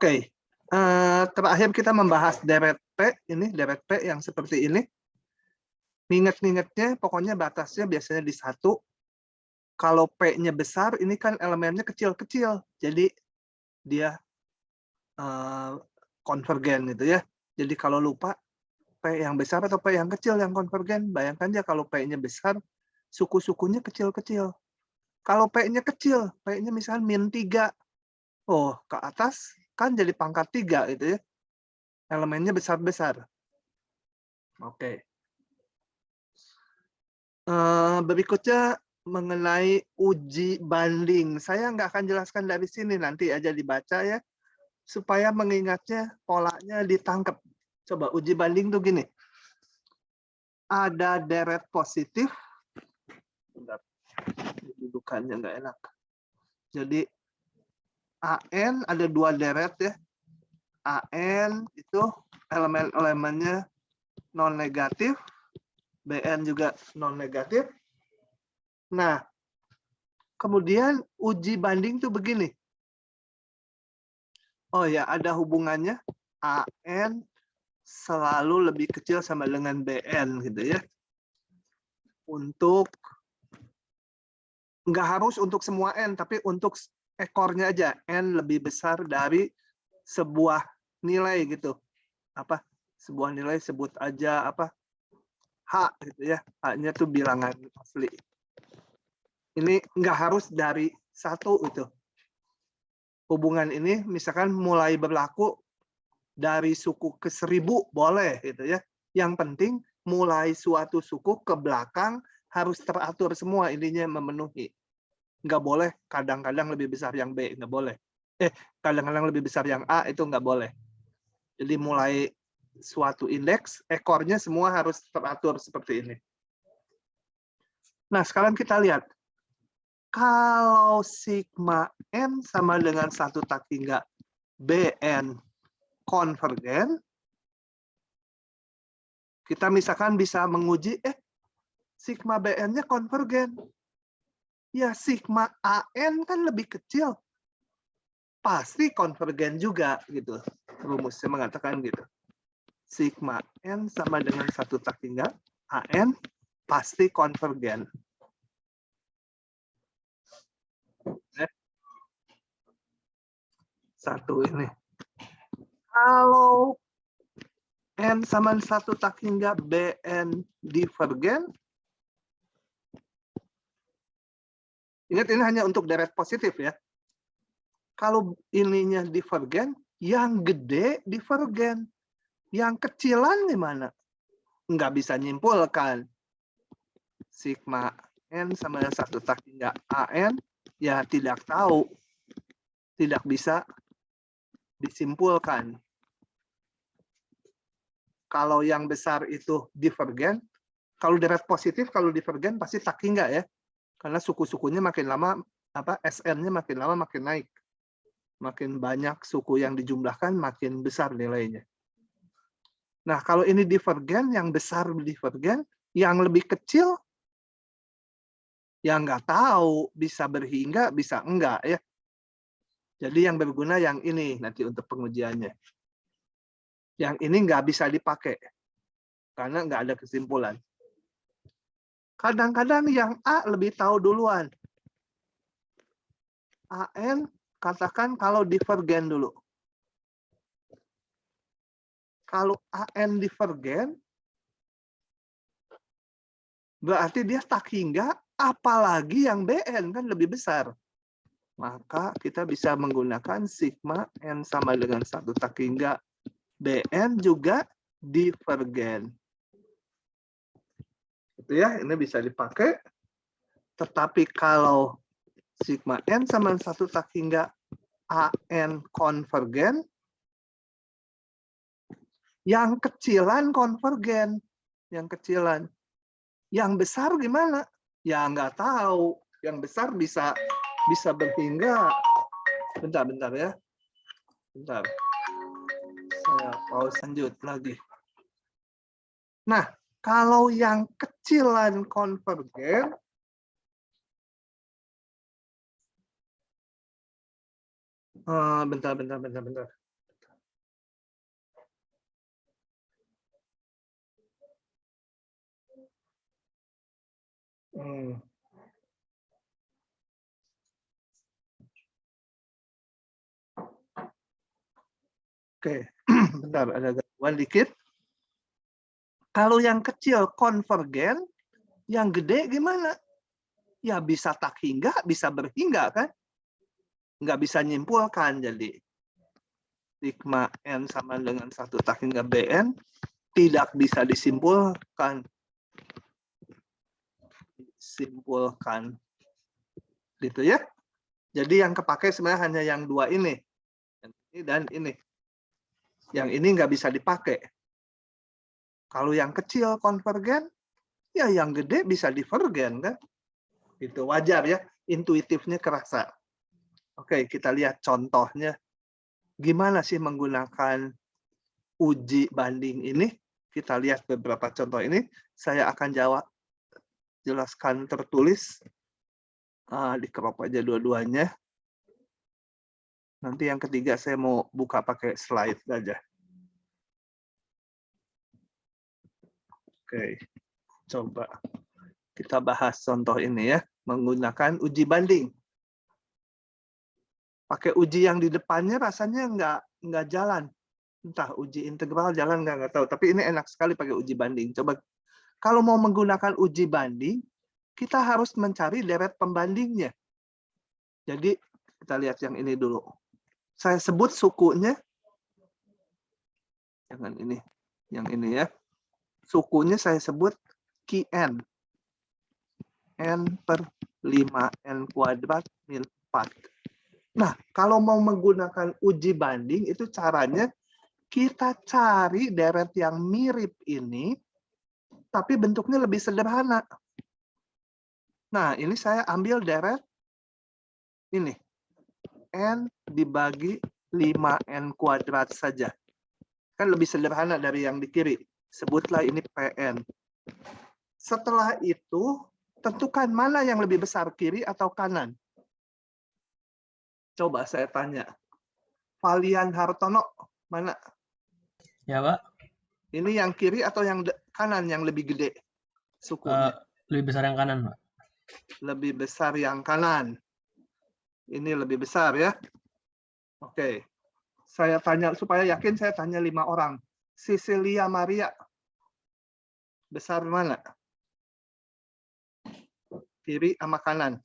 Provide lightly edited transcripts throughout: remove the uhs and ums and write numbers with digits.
Oke, terakhir kita membahas deret P, ini deret P yang seperti ini. Ingat-ingatnya, pokoknya batasnya biasanya di 1. Kalau P-nya besar, ini kan elemennya kecil-kecil, jadi dia konvergen gitu ya. Jadi kalau lupa, P yang besar atau P yang kecil yang konvergen, bayangkan aja kalau P-nya besar, suku-sukunya kecil-kecil. Kalau P-nya kecil, P-nya misalnya -3, oh ke atas kan jadi pangkat 3 gitu ya. Elemennya besar-besar. Oke. Berikutnya mengenai uji banding. Saya nggak akan jelaskan dari sini, nanti aja dibaca ya, supaya mengingatnya polanya ditangkap. Coba uji banding tuh gini. Ada deret positif. Bentar, dudukannya nggak enak. Jadi AN ada 2 deret ya. AN itu elemen-elemennya non negatif, BN juga non negatif. Nah, kemudian uji banding tuh begini. Oh ya, ada hubungannya AN selalu lebih kecil sama dengan BN gitu ya. Untuk nggak harus untuk semua N, tapi untuk ekornya aja N lebih besar dari sebuah nilai gitu. Apa? Sebuah nilai sebut aja apa? H gitu ya. H-nya tuh bilangan asli. Ini nggak harus dari 1 itu. Hubungan ini misalkan mulai berlaku dari suku ke 1000 boleh gitu ya. Yang penting mulai suatu suku ke belakang harus teratur semua, ininya memenuhi. Nggak boleh kadang-kadang lebih besar yang B, nggak boleh. Kadang-kadang lebih besar yang A, itu nggak boleh. Jadi mulai suatu indeks, ekornya semua harus teratur seperti ini. Nah, sekarang kita lihat. Kalau sigma N sama dengan 1 tak hingga BN konvergen, kita misalkan bisa menguji, sigma BN-nya konvergen. Ya, sigma AN kan lebih kecil. Pasti konvergen juga, gitu. Rumusnya mengatakan gitu. Sigma N sama dengan 1 tak hingga AN pasti konvergen. Satu ini. Kalau N sama 1 tak hingga BN divergen, ingat ini hanya untuk deret positif ya. Kalau ininya divergen, yang gede divergen. Yang kecilan gimana? Nggak bisa nyimpulkan. Sigma N sama dengan 1 tak hingga AN, ya tidak tahu. Tidak bisa disimpulkan. Kalau yang besar itu divergen, kalau deret positif, kalau divergen pasti tak hingga ya. Karena suku-sukunya makin lama, SN-nya makin lama makin naik. Makin banyak suku yang dijumlahkan, makin besar nilainya. Nah, kalau ini divergen, yang besar divergen, yang lebih kecil, ya nggak tahu. Bisa berhingga, bisa enggak ya. Jadi yang berguna yang ini nanti untuk pengujiannya. Yang ini nggak bisa dipakai. Karena nggak ada kesimpulan. Kadang-kadang yang A lebih tahu duluan. AN, katakan kalau divergen dulu. Kalau AN divergen, berarti dia tak hingga, apalagi yang BN kan lebih besar. Maka kita bisa menggunakan sigma N sama dengan 1 tak hingga BN juga divergen. Itu ya, ini bisa dipakai. Tetapi kalau sigma N sama 1 tak hingga AN konvergen, yang kecilan konvergen. Yang kecilan. Yang besar gimana? Ya nggak tahu. Yang besar bisa berhingga. Bentar ya. Bentar. Saya pause lanjut lagi. Nah, kalau yang kecilan konvergen, bentar. Oke, bentar ada gangguan dikit. Kalau yang kecil konvergen, yang gede gimana? Ya bisa tak hingga, bisa berhingga kan? Nggak bisa nyimpulkan, jadi sigma N sama dengan 1 tak hingga Bn tidak bisa disimpulkan. Gitu ya. Jadi yang kepakai sebenarnya hanya yang dua ini. Ini dan ini. Yang ini nggak bisa dipakai. Kalau yang kecil konvergen, ya yang gede bisa divergen kan? Itu wajar ya, intuitifnya kerasa. Oke, kita lihat contohnya. Gimana sih menggunakan uji banding ini? Kita lihat beberapa contoh ini. Saya akan jelaskan tertulis. Di crop aja dua-duanya. Nanti yang ketiga saya mau buka pakai slide aja. Oke, coba kita bahas contoh ini ya, menggunakan uji banding. Pakai uji yang di depannya rasanya nggak jalan. Entah uji integral jalan nggak tahu. Tapi ini enak sekali pakai uji banding. Coba kalau mau menggunakan uji banding, kita harus mencari deret pembandingnya. Jadi kita lihat yang ini dulu. Saya sebut sukunya, jangan ini, yang ini ya. Sukunya saya sebut Qn. N per 5N kuadrat min 4. Nah, kalau mau menggunakan uji banding, itu caranya kita cari deret yang mirip ini, tapi bentuknya lebih sederhana. Nah, ini saya ambil deret ini. N dibagi 5N kuadrat saja. Kan lebih sederhana dari yang di kiri. Sebutlah ini Pn. Setelah itu, tentukan mana yang lebih besar, kiri atau kanan. Coba saya tanya. Valian Hartono, mana? Ya, Pak. Ini yang kiri atau yang kanan yang lebih gede sukunya? Lebih besar yang kanan, Pak. Lebih besar yang kanan. Ini lebih besar ya. Oke. Saya tanya, supaya yakin saya tanya 5 orang. Cecilia Maria, besar mana? Kiri sama kanan.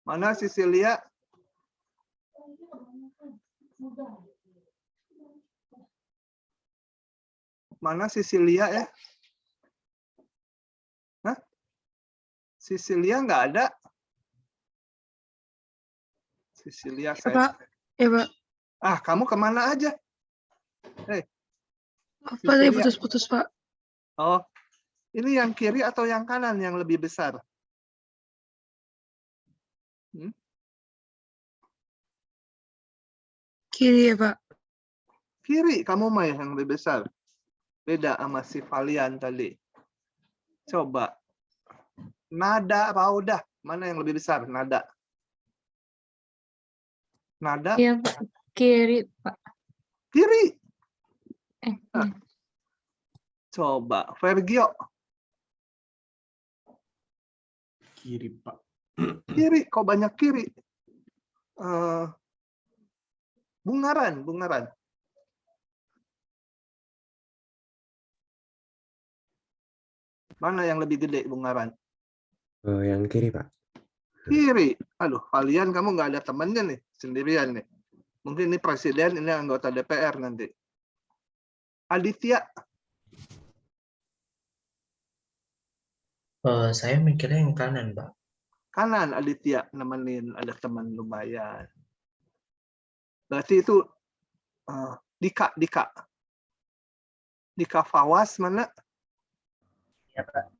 Mana Cecilia? Mana Cecilia ya? Hah? Cecilia nggak ada. Cecilia Ya, saya. Pak. Ya, Pak. Kamu kemana aja? Hei. Apa tadi putus-putus, Pak? Oh, ini yang kiri atau yang kanan yang lebih besar? Kiri ya, Pak. Kiri, kamu mah yang lebih besar. Beda sama si Valian tadi. Coba. Nada, Raudah. Mana yang lebih besar? Nada. Nada? Iya, Pak. Kiri, Pak. Kiri. Iya. Coba. Vergio. Kiri, Pak. Kiri. Kok banyak kiri? Bungaran. Mana yang lebih gede, Bungaran? Yang kiri, Pak. Kiri. Aduh, Valian kamu nggak ada temannya nih, sendirian nih. Mungkin ini presiden, ini anggota DPR nanti. Aditya. Saya mikirnya yang kanan, Pak. Kanan, Aditya. Nemenin, ada teman lumayan. Berarti itu Dika. Dika Fawas mana? Ya, Pak.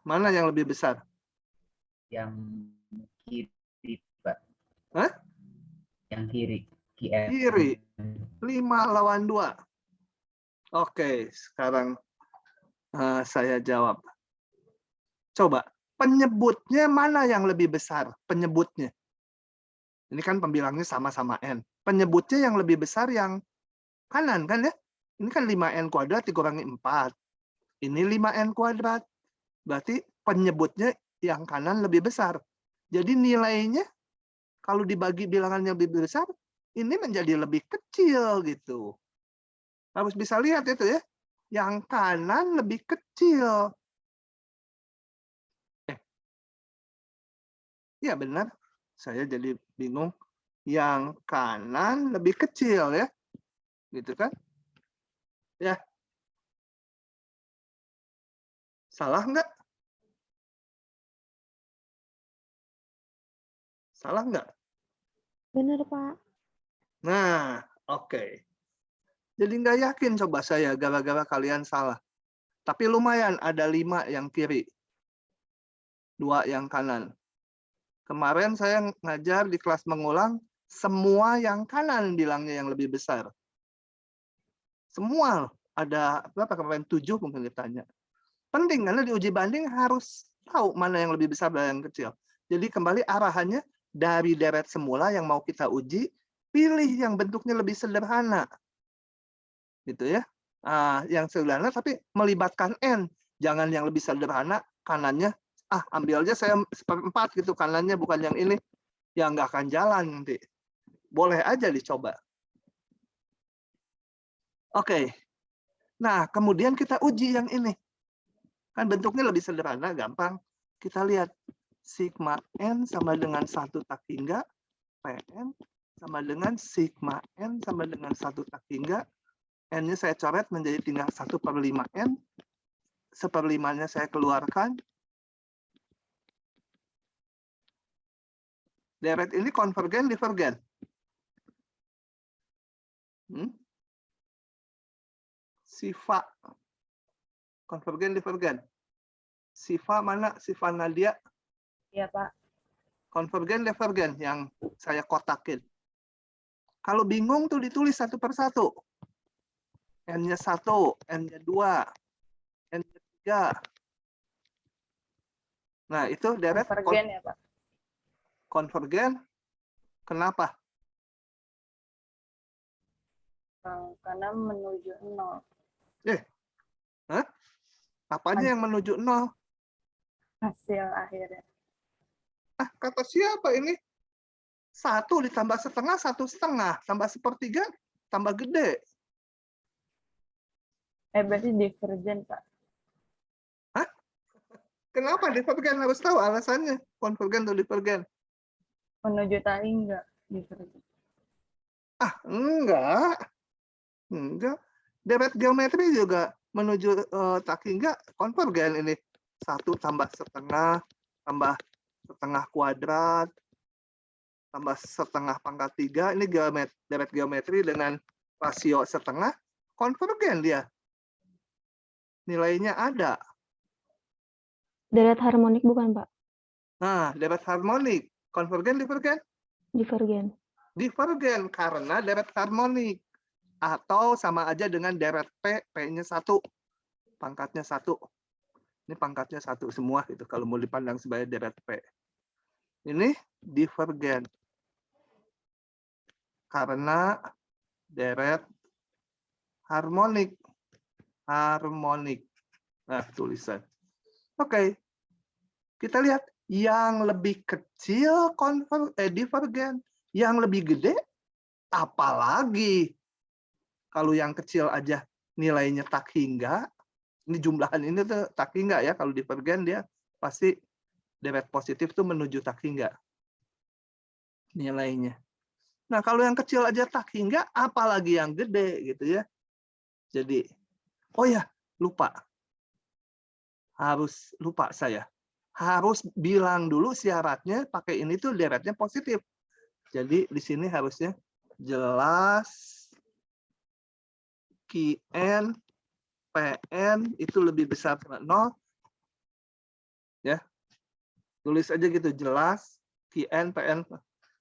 Mana yang lebih besar? Yang kiri, Pak. Hah? Yang kiri. Kiri. 5-2. Oke, sekarang saya jawab. Coba, penyebutnya mana yang lebih besar? Penyebutnya. Ini kan pembilangnya sama-sama N. Penyebutnya yang lebih besar yang kanan, kan ya? Ini kan 5N kuadrat dikurangi 4. Ini 5N kuadrat. Berarti penyebutnya yang kanan lebih besar. Jadi nilainya kalau dibagi bilangannya lebih besar, ini menjadi lebih kecil gitu. Harus bisa lihat itu ya. Yang kanan lebih kecil. Ya benar. Saya jadi bingung. Yang kanan lebih kecil ya. Gitu kan? Ya. Salah nggak? Salah nggak? Bener, Pak. Nah, oke. Jadi nggak yakin coba saya gara-gara kalian salah. Tapi lumayan ada 5 yang kiri. 2 yang kanan. Kemarin saya ngajar di kelas mengulang, semua yang kanan bilangnya yang lebih besar. Semua ada berapa kemarin 7 mungkin ditanya. Penting karena di uji banding harus tahu mana yang lebih besar dan yang kecil. Jadi kembali arahannya dari deret semula yang mau kita uji, pilih yang bentuknya lebih sederhana. Gitu ya. Yang sederhana tapi melibatkan N. Jangan yang lebih sederhana, kanannya, ambil aja saya 1/4 gitu, kanannya bukan yang ini. Ya nggak akan jalan nanti. Boleh aja dicoba. Oke. Nah, kemudian kita uji yang ini. Kan bentuknya lebih sederhana, gampang. Kita lihat. Sigma N sama dengan 1 tak hingga. Pn sama dengan sigma N sama dengan 1 tak hingga. N-nya saya coret menjadi tinggal 1/5N. 1/5-nya saya keluarkan. Deret ini konvergen, divergen. Sifa. Konvergen, divergen. Sifa mana? Sifa Nadia. Iya, Pak. Konvergen, divergen yang saya kotakin. Kalau bingung tuh ditulis satu per satu. N-nya 1, N-nya 2, N-nya 3. Nah, itu deret Konvergen ya, Pak. konvergen. Kenapa? Karena menuju 0. Apanya yang menuju 0? Hasil akhirnya. Kata siapa ini? 1 ditambah setengah, 1/2. Tambah 1/3, tambah gede. Berarti divergen, Pak. Kenapa divergen? Harus tahu alasannya. Konvergen atau divergen? Menuju tak hingga divergen. Enggak. Deret geometri juga menuju tak hingga konvergen ini. 1 tambah setengah, tambah setengah kuadrat, tambah setengah pangkat 3. Ini deret geometri dengan rasio setengah, konvergen dia. Nilainya ada. Deret harmonik bukan, Pak? Nah, deret harmonik. Konvergen, divergen? Divergen. Divergen karena deret harmonik. Atau sama aja dengan deret P, P-nya 1. Pangkatnya 1. Ini pangkatnya 1 semua gitu kalau mau dipandang sebagai deret P. Ini divergen. Karena deret harmonik. Harmonik. Nah, tulisan. Oke. Kita lihat yang lebih kecil divergen, yang lebih gede apalagi. Kalau yang kecil aja nilainya tak hingga, ini jumlahan ini tuh tak hingga ya, kalau divergen dia pasti deret positif tuh menuju tak hingga nilainya. Nah, kalau yang kecil aja tak hingga, apalagi yang gede gitu ya. Jadi, oh ya, lupa saya. Harus bilang dulu syaratnya pakai ini tuh deretnya positif. Jadi di sini harusnya jelas Qn Pn itu lebih besar dari 0. Ya. Tulis aja gitu, jelas Qn Pn.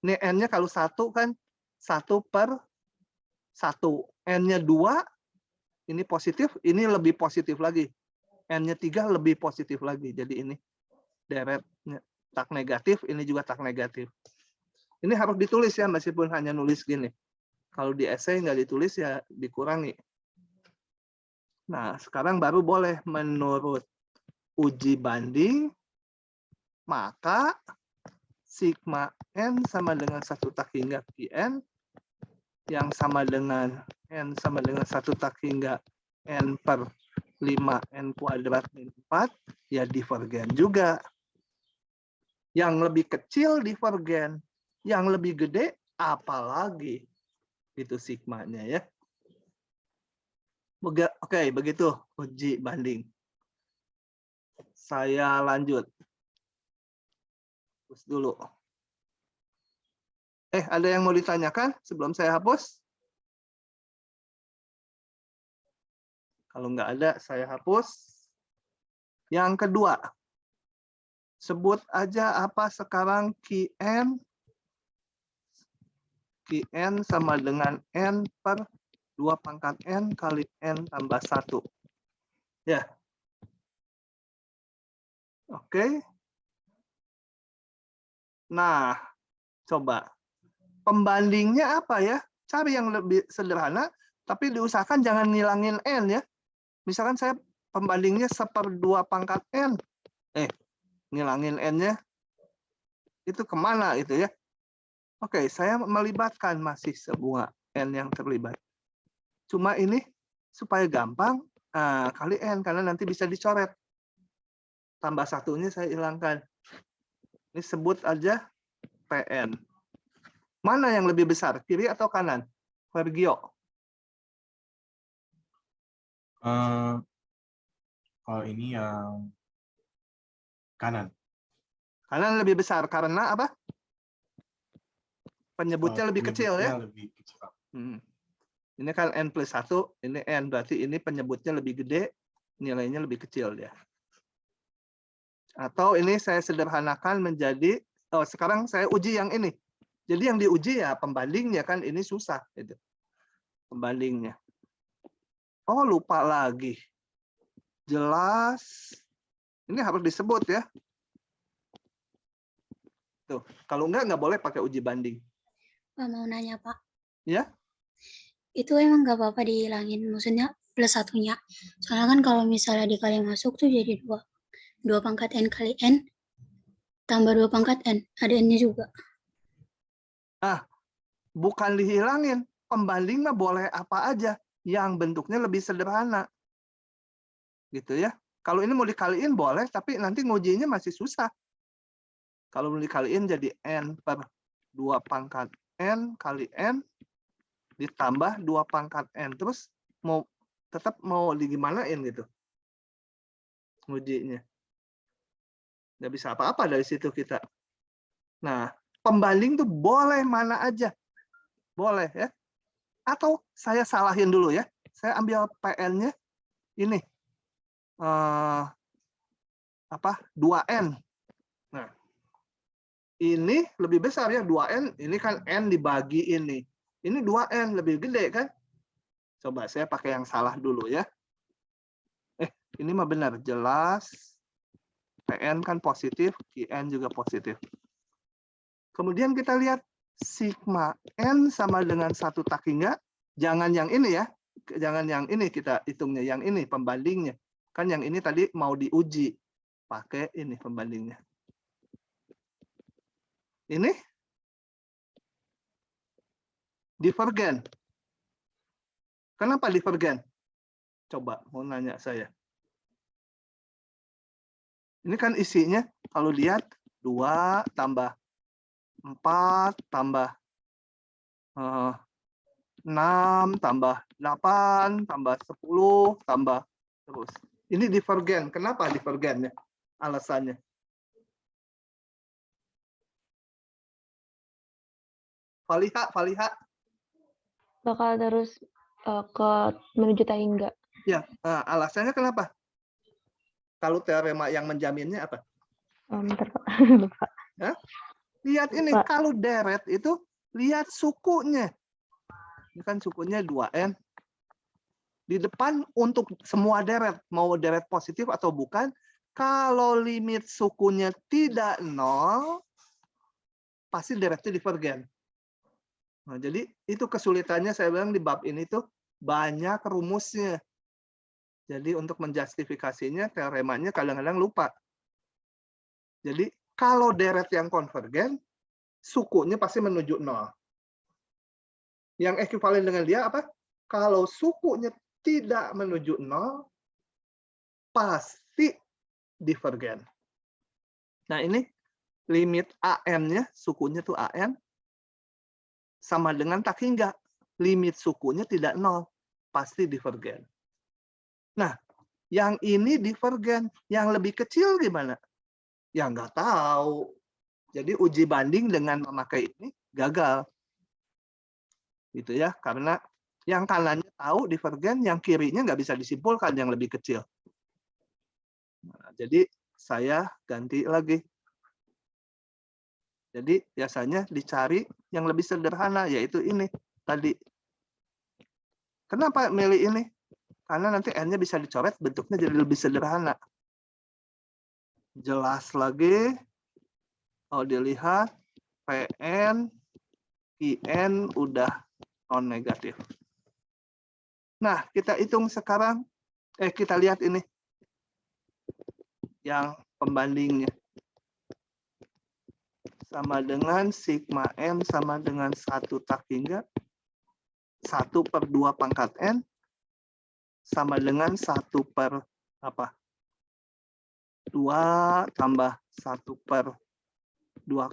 Ini N-nya kalau 1 kan 1/1. N-nya 2, ini positif, ini lebih positif lagi. N-nya 3 lebih positif lagi. Jadi ini deretnya tak negatif, ini juga tak negatif. Ini harus ditulis ya, meskipun hanya nulis gini. Kalau di esai nggak ditulis ya dikurangi. Nah, sekarang baru boleh menurut uji banding, maka sigma n sama dengan 1 tak hingga Qn yang sama dengan n sama dengan 1 tak hingga n per 5n kuadrat min 4 ya divergen juga. Yang lebih kecil divergen, yang lebih gede apalagi itu sigmanya ya. Oke, begitu uji banding. Saya lanjut. Hapus dulu. Ada yang mau ditanyakan sebelum saya hapus? Kalau nggak ada, saya hapus. Yang kedua, sebut aja apa sekarang Qn. Qn sama dengan n per 2 pangkat n kali n tambah 1. Ya. Oke. Nah, coba. Pembandingnya apa ya? Cari yang lebih sederhana, tapi diusahakan jangan ngilangin n ya. Misalkan saya pembandingnya 1/2 pangkat n. Ngilangin n-nya. Itu kemana itu ya? Oke, saya melibatkan masih sebuah n yang terlibat. Cuma ini supaya gampang, kali n, karena nanti bisa dicoret. Tambah satunya saya hilangkan. Ini sebut aja Pn. Mana yang lebih besar, kiri atau kanan? Vergio. Kalau ini yang kanan. Kanan lebih besar karena apa? Penyebutnya lebih kecil ya. Lebih kecil. Ini kan n plus 1, ini n, berarti ini penyebutnya lebih gede, nilainya lebih kecil ya. Atau ini saya sederhanakan menjadi, sekarang saya uji yang ini. Jadi yang diuji ya pembandingnya kan, ini susah. Gitu. Pembandingnya. Oh, lupa lagi. Jelas. Ini harus disebut ya. Tuh, kalau nggak boleh pakai uji banding. Pak, mau nanya, Pak. Ya? Itu emang nggak apa-apa dihilangin, maksudnya plus satunya. Soalnya kan kalau misalnya dikali masuk tuh jadi 2 pangkat n kali n tambah 2 pangkat n, ada n-nya juga. Bukan dihilangin. Pembanding mah boleh apa aja yang bentuknya lebih sederhana. Gitu ya. Kalau ini mau dikaliin boleh, tapi nanti ngujinya masih susah. Kalau mau dikaliin jadi n per 2 pangkat n kali n ditambah 2 pangkat n. Terus tetap mau digimanain gitu. Ngujinya. Nggak bisa apa-apa dari situ kita. Nah, pembanding tuh boleh mana aja. Boleh ya. Atau saya salahin dulu ya. Saya ambil PN-nya ini. 2N. Nah, ini lebih besar ya 2N. Ini kan N dibagi ini. Ini 2N lebih gede kan? Coba saya pakai yang salah dulu ya. Ini mah benar. Jelas. PN kan positif. QN juga positif. Kemudian kita lihat sigma N sama dengan 1 tak hingga. Jangan yang ini ya. Jangan yang ini kita hitungnya. Yang ini pembandingnya. Kan yang ini tadi mau diuji. Pakai ini pembandingnya. Ini divergen. Kenapa divergen? Coba mau nanya saya. Ini kan isinya kalau lihat 2 tambah 4 tambah 6 tambah 8 tambah 10 tambah terus. Ini divergen. Kenapa divergennya? Alasannya. Faliha. Bakal terus ke menuju tak hingga. Ya, alasannya kenapa? Kalau teorema yang menjaminnya apa? Bentar, Pak. Lupa. Lihat ini, Pak. kalau deret itu lihat sukunya. Ini kan sukunya 2N. Di depan untuk semua deret, mau deret positif atau bukan, kalau limit sukunya tidak 0, pasti deretnya divergen. Nah, jadi itu kesulitannya saya bilang di bab ini tuh banyak rumusnya. Jadi untuk menjustifikasinya, teoremanya kadang-kadang lupa. Jadi kalau deret yang konvergen, sukunya pasti menuju 0. Yang ekuivalen dengan dia apa? Kalau sukunya tidak menuju 0, pasti divergen. Nah ini limit AN-nya, sukunya tuh AN, sama dengan tak hingga. Limit sukunya tidak 0, pasti divergen. Nah, yang ini divergen, yang lebih kecil gimana? Ya nggak tahu. Jadi uji banding dengan memakai ini gagal. Gitu ya, karena yang kanannya tahu divergen, yang kirinya nggak bisa disimpulkan yang lebih kecil. Nah, jadi saya ganti lagi. Jadi biasanya dicari yang lebih sederhana, yaitu ini tadi. Kenapa milih ini? Karena nanti N-nya bisa dicoret, bentuknya jadi lebih sederhana. Jelas lagi. Kalau dilihat, PN, IN udah non-negatif. Nah, kita hitung sekarang. Kita lihat ini. Yang pembandingnya. Sama dengan sigma N sama dengan 1 tak hingga 1/2 pangkat N sama dengan 1 per apa? 2 tambah 1/2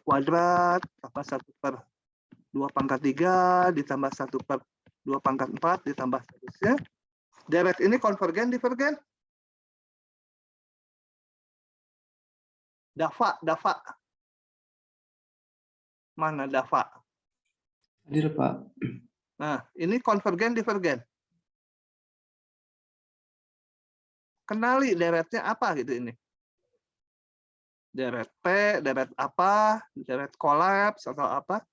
kuadrat tambah 1/2 pangkat 3 ditambah 1/2 pangkat 4 ditambah seterusnya. Deret ini konvergen, divergen? Dafa. Mana Dafa? Hadir, Pak. Nah, ini konvergen, divergen. Kenali deretnya apa gitu ini. Deret P, deret apa, deret kolaps atau apa?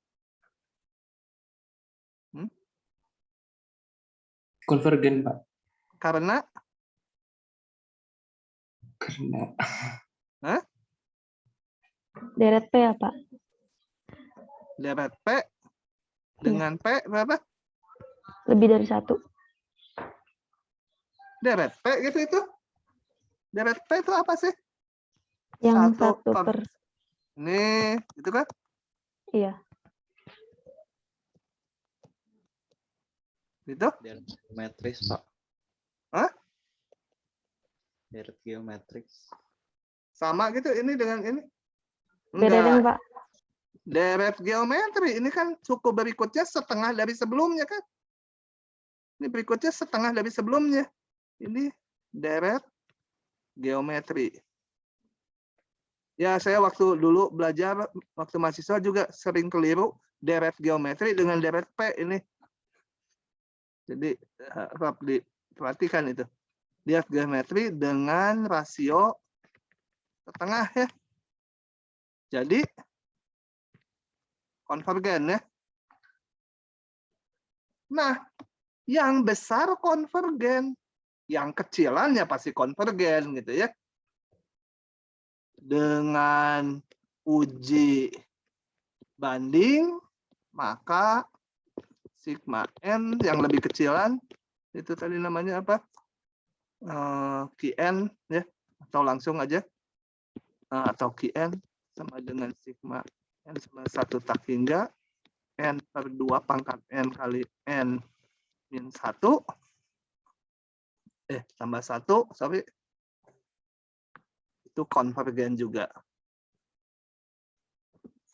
Konvergen, Pak. Karena? Hah? Deret P ya, Pak? Deret P dengan P berapa? Lebih dari 1. Deret P gitu itu. Deret P itu apa sih? Yang 1 per per... Ini, itu kan? Iya. Itu? Deret geometris, Pak. Hah? Deret geometris. Sama gitu ini dengan ini? Beda dong, Enggak. Pak. Deret geometri ini kan suku berikutnya setengah dari sebelumnya kan? Ini berikutnya setengah dari sebelumnya. Ini deret geometri. Ya, saya waktu dulu belajar, waktu mahasiswa juga sering keliru deret geometri dengan deret P ini. Jadi, harap diperhatikan itu. Deret geometri dengan rasio setengah ya. Jadi, konvergen ya. Nah, yang besar konvergen. Yang kecilannya pasti konvergen gitu ya. Dengan uji banding, maka sigma N yang lebih kecilan, itu tadi namanya apa? Qn ya, atau langsung aja. Atau Qn sama dengan sigma N sama 1 tak hingga N/2 pangkat N kali N min 1. Tambah 1, sorry. Itu konvergen juga.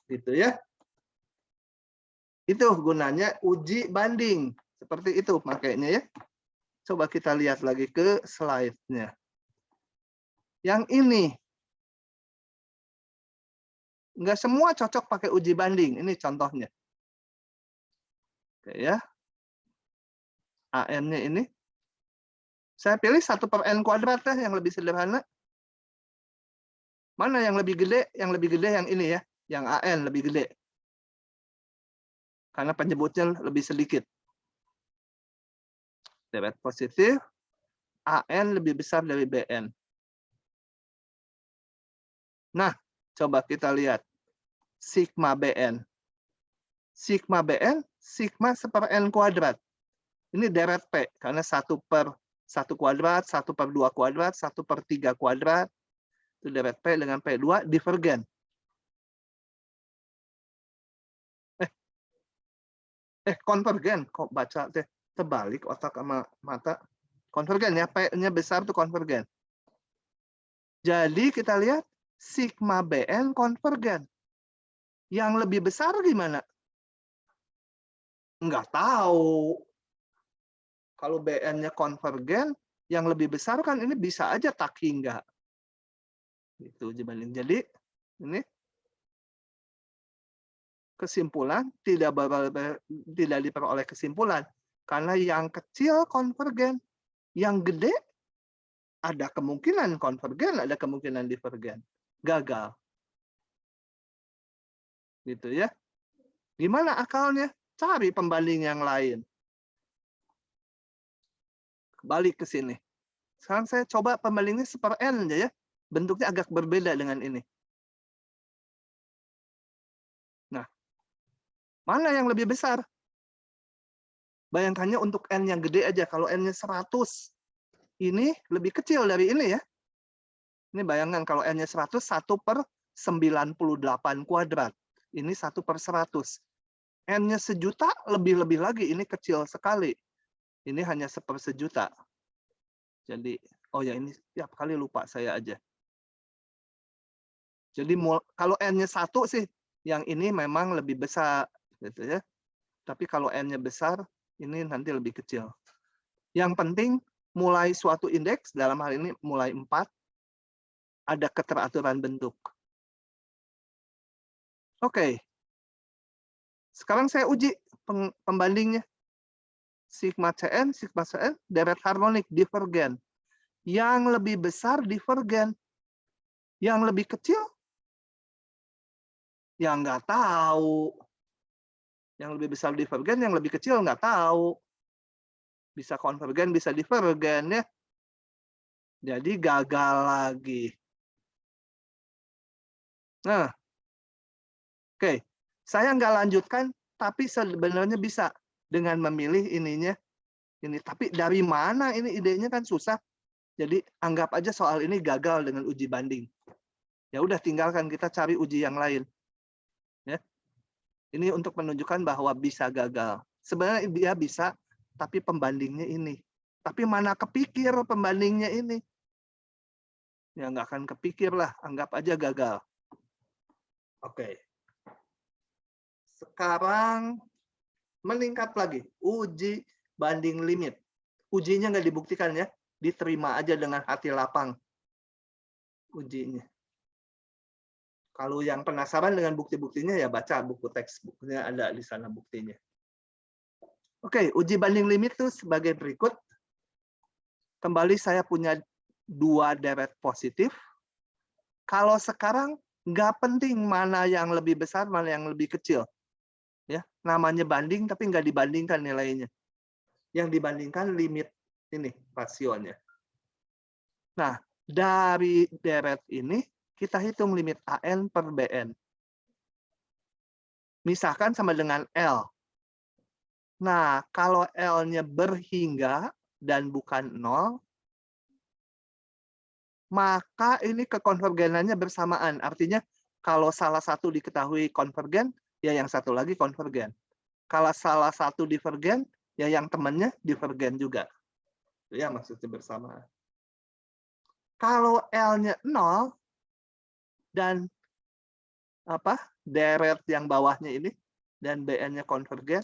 Gitu ya. Itu gunanya uji banding. Seperti itu makanya ya. Coba kita lihat lagi ke slide-nya. Yang ini. Enggak semua cocok pakai uji banding. Ini contohnya. Oke ya. AN-nya ini. Saya pilih 1/n kuadrat ya, yang lebih sederhana. Mana yang lebih gede? Yang lebih gede yang ini ya. Yang AN lebih gede. Karena penyebutnya lebih sedikit. Deret positif. AN lebih besar dari BN. Nah, coba kita lihat. Sigma BN. Sigma BN, sigma 1/n kuadrat. Ini deret P, karena 1/2 1 kuadrat, 1/2 kuadrat, 1/3 kuadrat. Itu deret P dengan P2 divergen. Konvergen. Kok baca teh terbalik otak sama mata. Konvergen ya, P-nya besar tuh konvergen. Jadi kita lihat sigma BN konvergen. Yang lebih besar gimana? Nggak tahu. Kalau BN-nya konvergen, yang lebih besar kan ini bisa aja tak hingga. Itu dibanding. Jadi ini kesimpulan tidak diperoleh kesimpulan karena yang kecil konvergen, yang gede ada kemungkinan konvergen, ada kemungkinan divergen. Gagal. Gitu ya. Gimana akalnya? Cari pembanding yang lain. Balik ke sini. Sekarang saya coba pembandingnya seper-n aja ya. Bentuknya agak berbeda dengan ini. Nah, mana yang lebih besar? Bayangkannya untuk n yang gede aja. Kalau n-nya 100, ini lebih kecil dari ini ya. Ini bayangkan kalau n-nya 100, 1/98 kuadrat. Ini 1/100. N-nya 1.000.000 lebih lagi. Ini kecil sekali. Ini hanya 1/1.000.000. Jadi, oh ya ini tiap kali lupa saya aja. Jadi kalau n-nya 1 sih, yang ini memang lebih besar, gitu ya. Tapi kalau n-nya besar, ini nanti lebih kecil. Yang penting mulai suatu indeks, dalam hal ini mulai 4, ada keteraturan bentuk. Oke. Sekarang saya uji pembandingnya. Sigma Cn, deret harmonik, divergen. Yang lebih besar divergen. Yang lebih kecil, ya nggak tahu. Yang lebih besar divergen, yang lebih kecil nggak tahu. Bisa konvergen, bisa divergen ya. Jadi gagal lagi. Nah, oke. Saya nggak lanjutkan, tapi sebenarnya bisa dengan memilih ininya. Ini. Tapi dari mana ini idenya kan susah. Jadi anggap aja soal ini gagal dengan uji banding. Ya udah tinggalkan, kita cari uji yang lain. Ya. Ini untuk menunjukkan bahwa bisa gagal. Sebenarnya dia bisa, tapi pembandingnya ini. Tapi mana kepikir pembandingnya ini? Ya nggak akan kepikir lah, anggap aja gagal. Oke. Sekarang meningkat lagi, uji banding limit. Ujinya nggak dibuktikan ya, diterima aja dengan hati lapang. Ujinya. Kalau yang penasaran dengan bukti-buktinya ya baca buku teks, bukunya ada di sana buktinya. Oke, uji banding limit itu sebagai berikut. Kembali saya punya 2 deret positif. Kalau sekarang nggak penting mana yang lebih besar, mana yang lebih kecil. Ya, namanya banding tapi nggak dibandingkan nilainya. Yang dibandingkan limit ini rasionya. Nah, dari deret ini kita hitung limit AN per BN. Misalkan sama dengan L. Nah, kalau L-nya berhingga dan bukan 0, maka ini kekonvergenannya bersamaan. Artinya kalau salah satu diketahui konvergen, ya yang satu lagi konvergen. Kalau salah satu divergen, ya yang temannya divergen juga. Itu ya maksudnya bersamaan. Kalau L-nya 0, dan deret yang bawahnya ini dan BN-nya konvergen,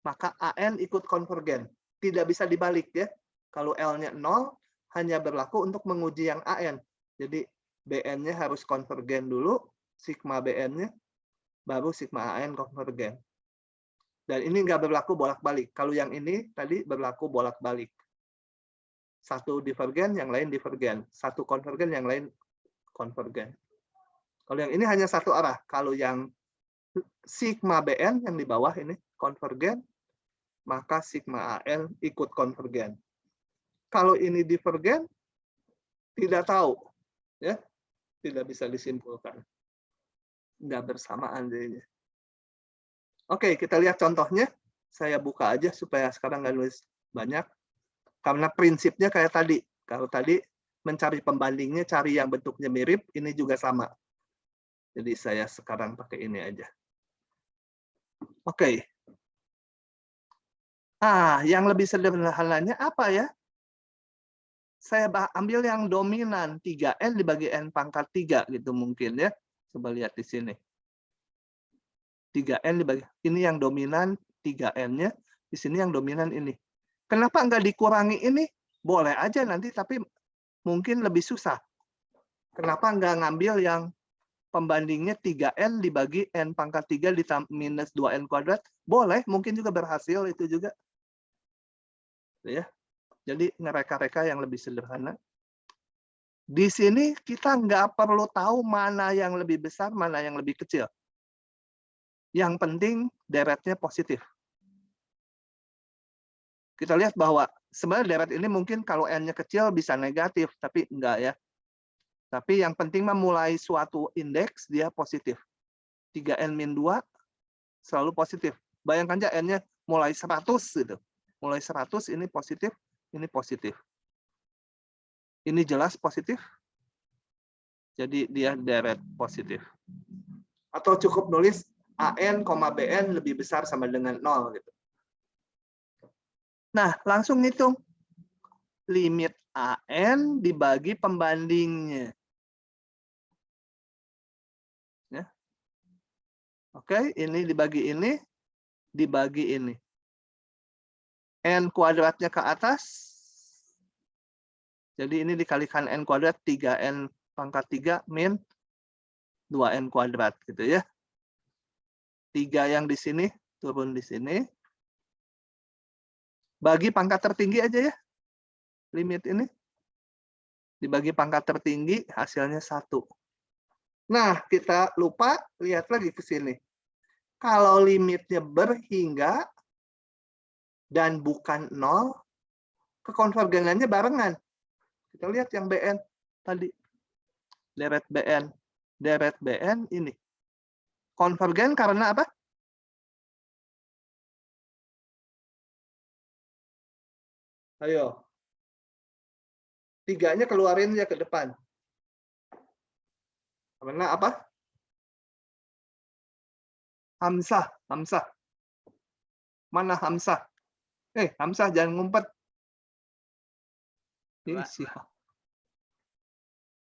maka AN ikut konvergen. Tidak bisa dibalik ya. Kalau L-nya 0 hanya berlaku untuk menguji yang AN. Jadi BN-nya harus konvergen dulu, sigma BN-nya baru sigma AN konvergen. Dan ini nggak berlaku bolak-balik. Kalau yang ini tadi berlaku bolak-balik. Satu divergen, yang lain divergen. Satu konvergen, yang lain konvergen. Kalau yang ini hanya satu arah. Kalau yang sigma BN yang di bawah ini konvergen, maka sigma AN ikut konvergen. Kalau ini divergen, tidak tahu, ya, tidak bisa disimpulkan, nggak bersamaan jadinya. Oke, kita lihat contohnya. Saya buka aja supaya sekarang nggak nulis banyak. Karena prinsipnya kayak tadi. Kalau tadi mencari pembandingnya, cari yang bentuknya mirip, ini juga sama. Jadi saya sekarang pakai ini aja. Oke. Yang lebih sederhananya apa ya? Saya ambil yang dominan 3N dibagi N pangkat 3 gitu mungkin ya. Coba lihat di sini. 3N dibagi, ini yang dominan 3N-nya, di sini yang dominan ini. Kenapa nggak dikurangi ini? Boleh aja nanti, tapi mungkin lebih susah. Kenapa nggak ngambil yang pembandingnya 3N dibagi N pangkat 3 minus 2N kuadrat? Boleh, mungkin juga berhasil itu juga. Ya. Jadi ngereka-reka yang lebih sederhana. Di sini kita nggak perlu tahu mana yang lebih besar, mana yang lebih kecil. Yang penting deretnya positif. Kita lihat bahwa sebenarnya deret ini mungkin kalau N-nya kecil bisa negatif, tapi enggak ya. Tapi yang penting memulai suatu indeks dia positif. 3N-2 selalu positif. Bayangkan aja N-nya mulai 100 gitu. Mulai 100 ini positif, ini positif. Ini jelas positif. Jadi dia deret positif. Atau cukup nulis AN, BN lebih besar sama dengan 0 gitu. Nah, langsung hitung. Limit AN dibagi pembandingnya. Ya. Oke, ini dibagi ini. N kuadratnya ke atas. Jadi ini dikalikan N kuadrat 3N pangkat 3 min 2N kuadrat gitu ya. 3 yang di sini turun di sini. Bagi pangkat tertinggi aja ya. Limit ini. Dibagi pangkat tertinggi hasilnya 1. Nah, kita lupa lihat lagi ke sini. Kalau limitnya berhingga dan bukan 0, kekonvergenannya barengan. Kita lihat yang BN tadi. Deret BN. Deret BN ini. Konvergen karena apa? Ayo. 3-nya keluarin ya ke depan. Karena apa? Hamzah. Mana Hamzah? Hamzah jangan ngumpet.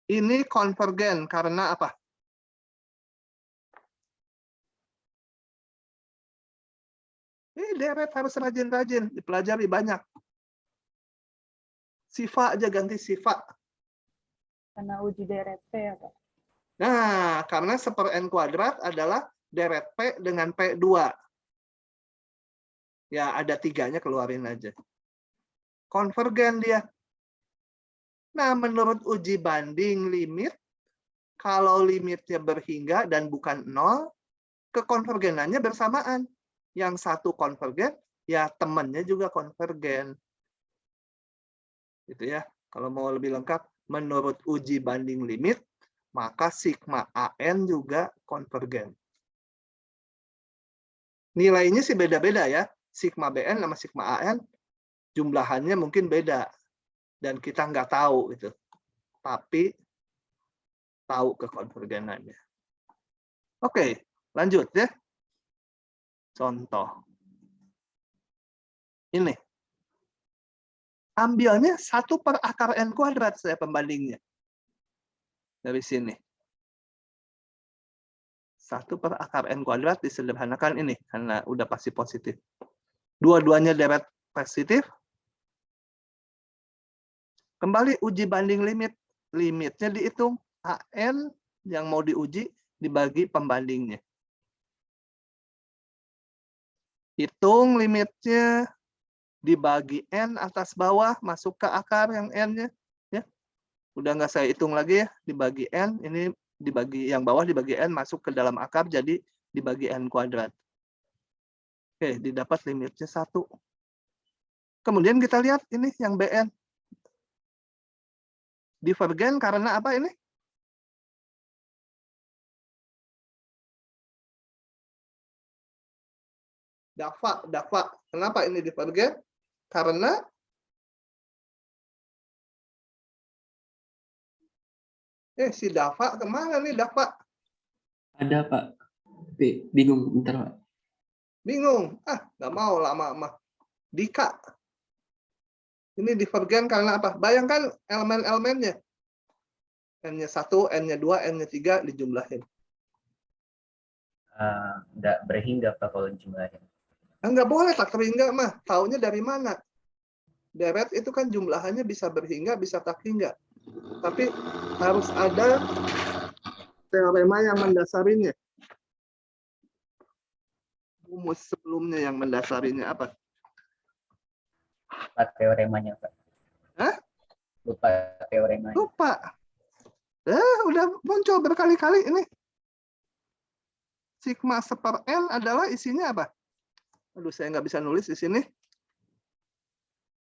Ini konvergen karena apa? Deret harus rajin-rajin, dipelajari banyak. Sifat aja ganti sifat. Karena uji deret P ya, Pak. Nah, karena 1/n kuadrat adalah deret P dengan P2. Ya, ada 3-nya keluarin aja. Konvergen dia. Nah, menurut uji banding limit, kalau limitnya berhingga dan bukan 0, kekonvergenannya bersamaan. Yang satu konvergen, ya temannya juga konvergen. Gitu ya. Kalau mau lebih lengkap, menurut uji banding limit, maka sigma AN juga konvergen. Nilainya sih beda-beda ya. Sigma BN sama sigma AN, jumlahannya mungkin beda. Dan kita nggak tahu itu. Tapi tahu kekonvergenannya. Oke, lanjut ya. Contoh. Ini. Ambilnya 1/akar N kuadrat saya pembandingnya. Dari sini. 1/akar N kuadrat disederhanakan ini. Karena udah pasti positif. Dua-duanya deret positif. Kembali uji banding limit. Limitnya dihitung. AN yang mau diuji dibagi pembandingnya. Hitung limitnya. Dibagi N atas bawah, masuk ke akar yang N-nya. Ya. Udah nggak saya hitung lagi ya. Dibagi N, ini dibagi yang bawah dibagi N, masuk ke dalam akar, jadi dibagi N kuadrat. Oke, didapat limitnya 1. Kemudian kita lihat ini yang BN. Divergen karena apa ini? Dafa. Kenapa ini divergen? Karena Si Dava kemana nih Dava? Ada Pak. Tapi bingung bentar Pak. Bingung. Nggak mau lama mah. Dika. Ini divergen karena apa? Bayangkan elemen-elemennya. N-nya 1, N-nya 2, N-nya 3 dijumlahin. Nggak berhingga Pak kalau jumlahnya. Nggak boleh tak terhingga mah. Taunya dari mana? Deret itu kan jumlahannya bisa berhingga, bisa tak hingga. Tapi harus ada teorema yang mendasarinya. Rumus sebelumnya yang mendasarinya apa? Lupa teoremanya Pak. Hah? Lupa teoremanya. Lupa. Udah muncul berkali-kali ini. Sigma seper N adalah isinya apa? Aduh, saya nggak bisa nulis di sini.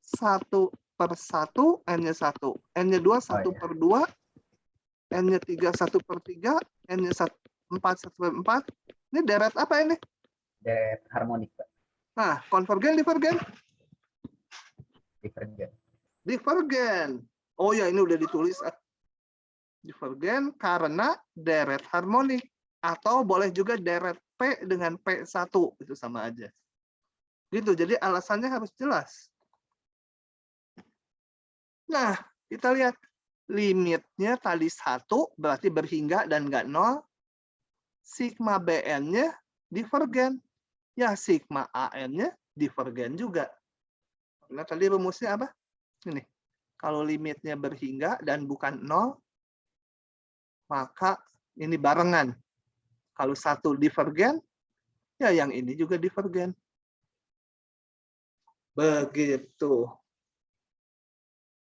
1/1, N-nya 1. N-nya 2, 1/2. N-nya 3, 1/3. N-nya 4, 1/4. Ini deret apa ini? Deret harmonik Pak. Nah, konvergen, divergen? Divergen. Divergen. Oh ya, ini udah ditulis. Divergen karena deret harmonik. Atau boleh juga deret P dengan P1. Itu sama aja. Gitu, jadi alasannya harus jelas. Nah, kita lihat. Limitnya tadi 1, berarti berhingga dan nggak 0. Sigma BN-nya divergen. Ya, sigma AN-nya divergen juga. Nah, tadi rumusnya apa? Ini. Kalau limitnya berhingga dan bukan 0, maka ini barengan. Kalau 1 divergen, ya yang ini juga divergen. Begitu.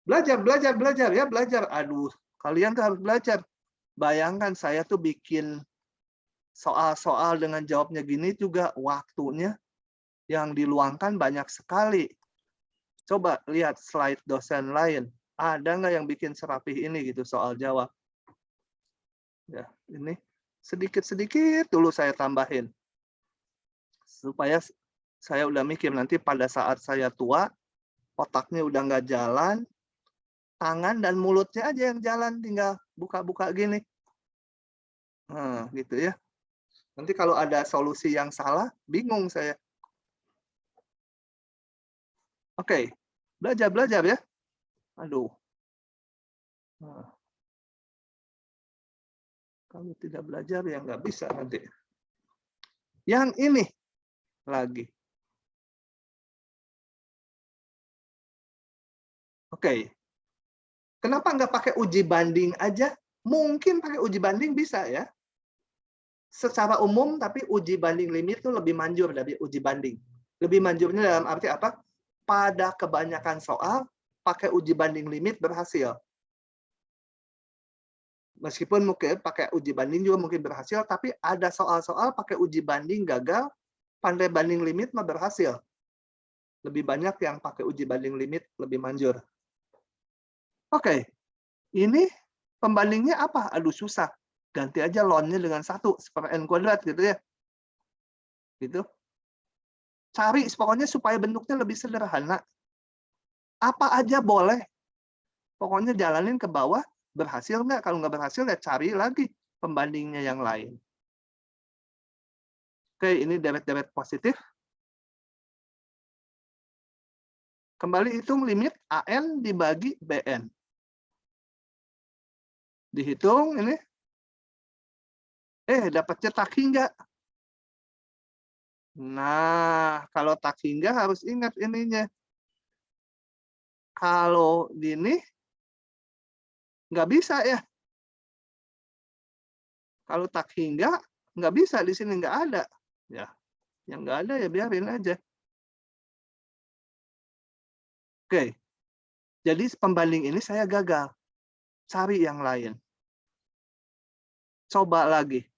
Belajar ya, belajar. Aduh, kalian tuh harus belajar. Bayangkan saya tuh bikin soal-soal dengan jawabnya gini juga waktunya yang diluangkan banyak sekali. Coba lihat slide dosen lain. Ada nggak yang bikin serapih ini gitu soal jawab? Ya, ini sedikit-sedikit dulu saya tambahin. Supaya saya udah mikir nanti pada saat saya tua, otaknya udah nggak jalan, tangan dan mulutnya aja yang jalan, tinggal buka-buka gini. Nah, gitu ya. Nanti kalau ada solusi yang salah, bingung saya. Oke, belajar ya. Aduh. Nah. Kalau tidak belajar ya nggak bisa nanti. Yang ini lagi. Oke. Kenapa nggak pakai uji banding aja? Mungkin pakai uji banding bisa ya. Secara umum, tapi uji banding limit itu lebih manjur dari uji banding. Lebih manjurnya dalam arti apa? Pada kebanyakan soal, pakai uji banding limit berhasil. Meskipun mungkin pakai uji banding juga mungkin berhasil, tapi ada soal-soal pakai uji banding gagal, pandai banding limit mah berhasil. Lebih banyak yang pakai uji banding limit lebih manjur. Oke, ini pembandingnya apa? Aduh, susah. Ganti aja ln-nya dengan 1 per n kuadrat gitu ya. Gitu. Cari pokoknya supaya bentuknya lebih sederhana. Apa aja boleh. Pokoknya jalanin ke bawah, berhasil nggak? Kalau nggak berhasil, ya cari lagi pembandingnya yang lain. Oke, ini deret-deret positif. Kembali hitung limit AN dibagi BN. Dihitung ini. Dapatnya tak hingga. Nah, kalau tak hingga harus ingat ininya. Kalau gini, nggak bisa ya. Kalau tak hingga, nggak bisa. Di sini nggak ada. Ya, yang nggak ada ya biarin aja. Oke. Jadi pembanding ini saya gagal. Cari yang lain. Coba lagi.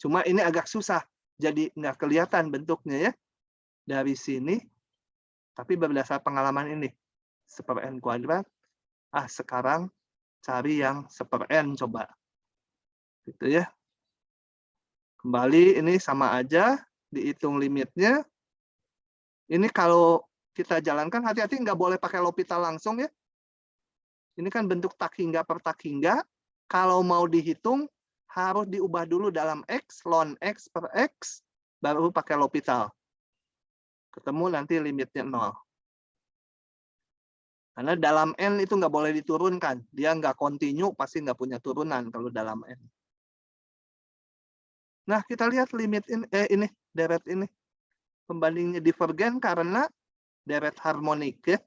Cuma ini agak susah. Jadi nggak kelihatan bentuknya ya. Dari sini. Tapi berdasar pengalaman ini. Seper n kuadrat. Sekarang cari yang seper n coba. Gitu ya. Kembali ini sama aja. Dihitung limitnya. Ini kalau kita jalankan hati-hati nggak boleh pakai L'Hopital langsung ya. Ini kan bentuk tak hingga per tak hingga. Kalau mau dihitung, harus diubah dulu dalam X, ln X per X, baru pakai L'Hopital. Ketemu nanti limitnya 0. Karena dalam N itu nggak boleh diturunkan. Dia nggak kontinu, pasti nggak punya turunan kalau dalam N. Nah, kita lihat limit ini, deret ini. Pembandingnya divergen karena deret harmonik. Ya.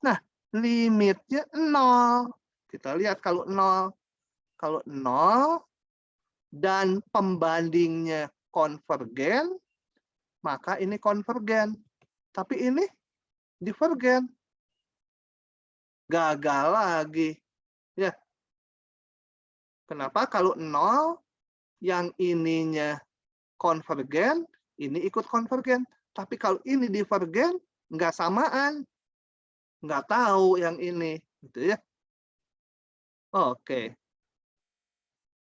Nah, limitnya 0. Kita lihat kalau 0. Kalau 0 dan pembandingnya konvergen, maka ini konvergen. Tapi ini divergen. Gagal lagi. Ya. Kenapa? Kalau 0, yang ininya konvergen, ini ikut konvergen. Tapi kalau ini divergen, nggak samaan. Nggak tahu yang ini. Gitu ya. Oke.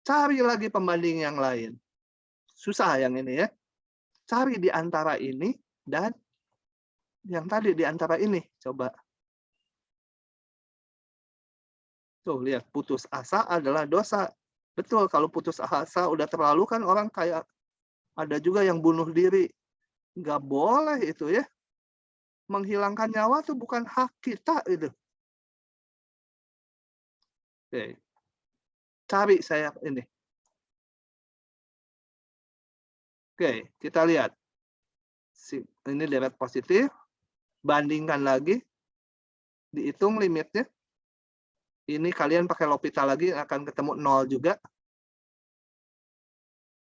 Cari lagi pembanding yang lain. Susah yang ini ya. Cari di antara ini dan yang tadi di antara ini. Coba. Tuh, lihat. Putus asa adalah dosa. Betul, kalau putus asa udah terlalu kan orang kayak ada juga yang bunuh diri. Nggak boleh itu ya. Menghilangkan nyawa itu bukan hak kita itu. Oke. Cari saya ini. Oke, kita lihat. Ini deret positif. Bandingkan lagi. Dihitung limitnya. Ini kalian pakai L'Hopital lagi akan ketemu 0 juga.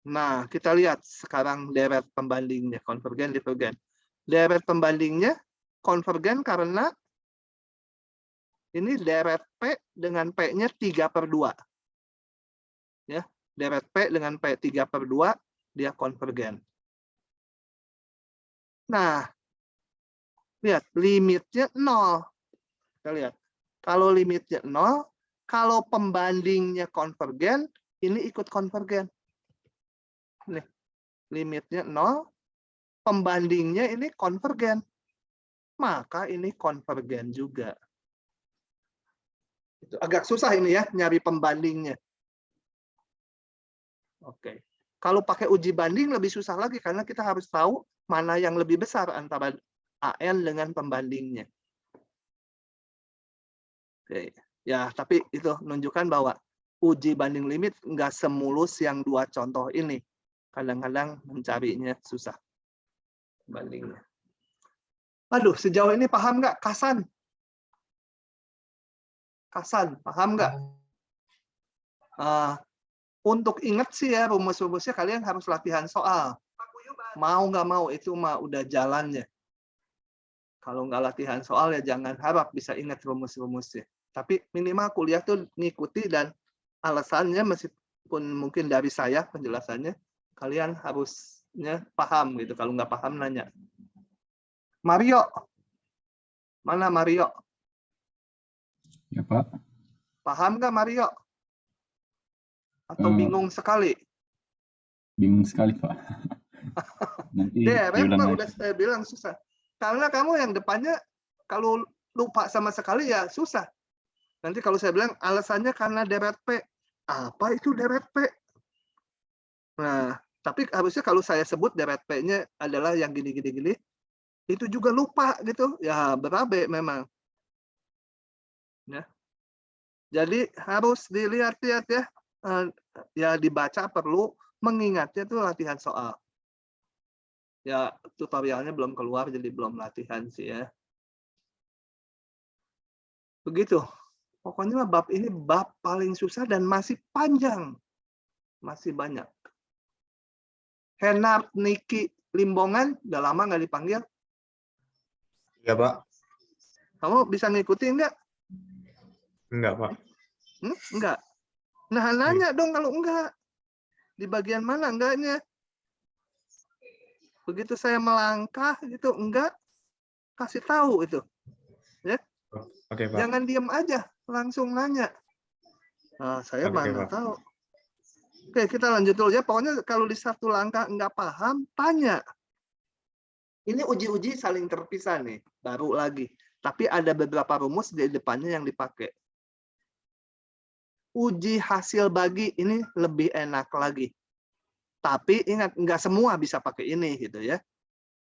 Nah, kita lihat sekarang deret pembandingnya. Konvergen, divergen. Deret pembandingnya konvergen karena ini deret P dengan P-nya 3/2. Ya, deret P dengan P 3/2 dia konvergen. Nah, lihat limitnya 0. Kita lihat. Kalau limitnya 0, kalau pembandingnya konvergen, ini ikut konvergen. Nih, limitnya 0, pembandingnya ini konvergen. Maka ini konvergen juga. Itu agak susah ini ya, nyari pembandingnya. Oke. Kalau pakai uji banding lebih susah lagi karena kita harus tahu mana yang lebih besar antara AN dengan pembandingnya. Oke. Ya, tapi itu menunjukkan bahwa uji banding limit nggak semulus yang 2 contoh ini. Kadang-kadang mencarinya susah. Bandingnya. Aduh, sejauh ini paham nggak? Kasan? Kasan, paham nggak? Untuk ingat sih ya, rumus-rumusnya kalian harus latihan soal. Mau nggak mau, itu mah udah jalannya. Kalau nggak latihan soal ya jangan harap bisa ingat rumus-rumusnya. Tapi minimal kuliah tuh ngikuti dan alasannya meskipun mungkin dari saya penjelasannya, kalian harusnya paham gitu. Kalau nggak paham nanya. Mario. Mana Mario? Ya, Pak. Paham nggak Mario? Atau bingung sekali? Bingung sekali, Pak. Nanti udah saya bilang susah. Karena kamu yang depannya kalau lupa sama sekali ya susah. Nanti kalau saya bilang alasannya karena deret P. Apa itu deret P? Nah, tapi harusnya kalau saya sebut deret P-nya adalah yang gini-gini-gini, itu juga lupa gitu. Ya, berabe memang. Ya. Jadi harus dilihat-lihat ya. Ya dibaca perlu, mengingatnya tuh latihan soal. Ya tutorialnya belum keluar jadi belum latihan sih ya. Begitu. Pokoknya bab ini bab paling susah dan masih panjang. Masih banyak. Henard Niki Limbongan udah lama nggak dipanggil? Iya, Pak. Kamu bisa ngikutin nggak? Enggak, Pak. Enggak. Nah, nanya dong kalau enggak. Di bagian mana enggaknya? Begitu saya melangkah gitu, enggak, kasih tahu itu. Ya. Oke, Pak. Jangan diam aja, langsung nanya. Nah, saya Oke, mana Pak. tahu. Oke, kita lanjut dulu ya. Pokoknya kalau di satu langkah enggak paham, tanya. Ini uji-uji saling terpisah nih, baru lagi. Tapi ada beberapa rumus di depannya yang dipakai. Uji hasil bagi ini lebih enak lagi. Tapi ingat, nggak semua bisa pakai ini gitu ya.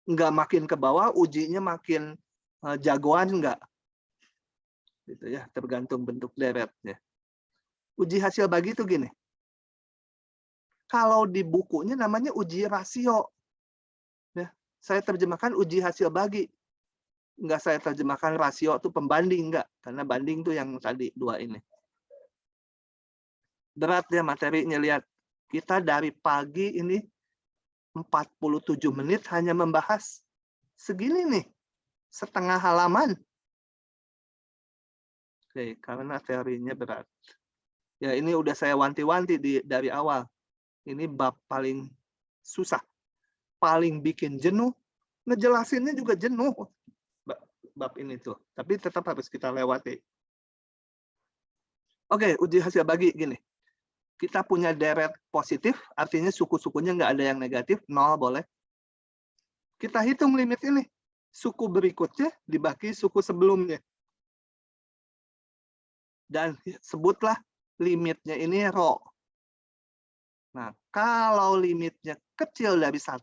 Nggak makin ke bawah, ujinya makin jagoan nggak. Gitu ya, tergantung bentuk deretnya. Uji hasil bagi itu gini. Kalau di bukunya namanya uji rasio. Ya, saya terjemahkan uji hasil bagi. Nggak saya terjemahkan rasio itu pembanding, nggak. Karena banding tuh yang tadi dua ini. Berat ya materinya, lihat. Kita dari pagi ini 47 menit hanya membahas segini nih. Setengah halaman. Oke, karena teorinya berat. Ya ini udah saya wanti-wanti dari awal. Ini bab paling susah. Paling bikin jenuh. Ngejelasinnya juga jenuh. Bab ini tuh. Tapi tetap harus kita lewati. Oke, uji hasil bagi gini. Kita punya deret positif, artinya suku-sukunya nggak ada yang negatif, 0 boleh. Kita hitung limit ini. Suku berikutnya dibagi suku sebelumnya. Dan sebutlah limitnya ini rho. Nah, kalau limitnya kecil dari 1,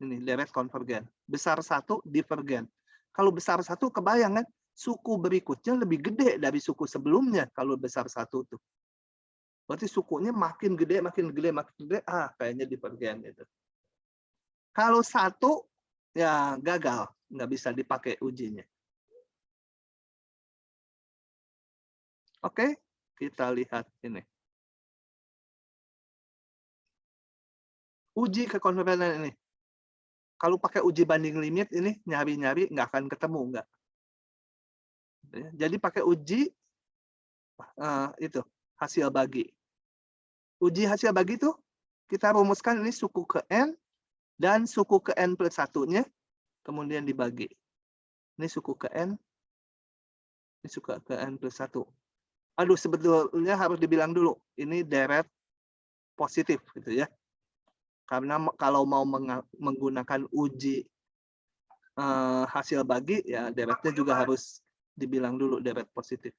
ini deret konvergen. Besar 1, divergen. Kalau besar 1, kebayang kan? Suku berikutnya lebih gede dari suku sebelumnya kalau besar 1 tuh. Berarti sukunya makin gede, makin gede, makin gede. Kayaknya divergen itu. Kalau 1, ya gagal. Nggak bisa dipakai ujinya. Oke, kita lihat ini. Uji kekonvergenan ini. Kalau pakai uji banding limit ini, nyari-nyari nggak akan ketemu. Nggak. Jadi pakai uji itu hasil bagi. Uji hasil bagi itu kita rumuskan ini suku ke N dan suku ke N plus 1-nya kemudian dibagi. Ini suku ke N, ini suku ke N plus 1. Aduh, sebetulnya harus dibilang dulu, ini deret positif gitu ya. Karena kalau mau menggunakan uji hasil bagi, ya deretnya juga harus dibilang dulu deret positif.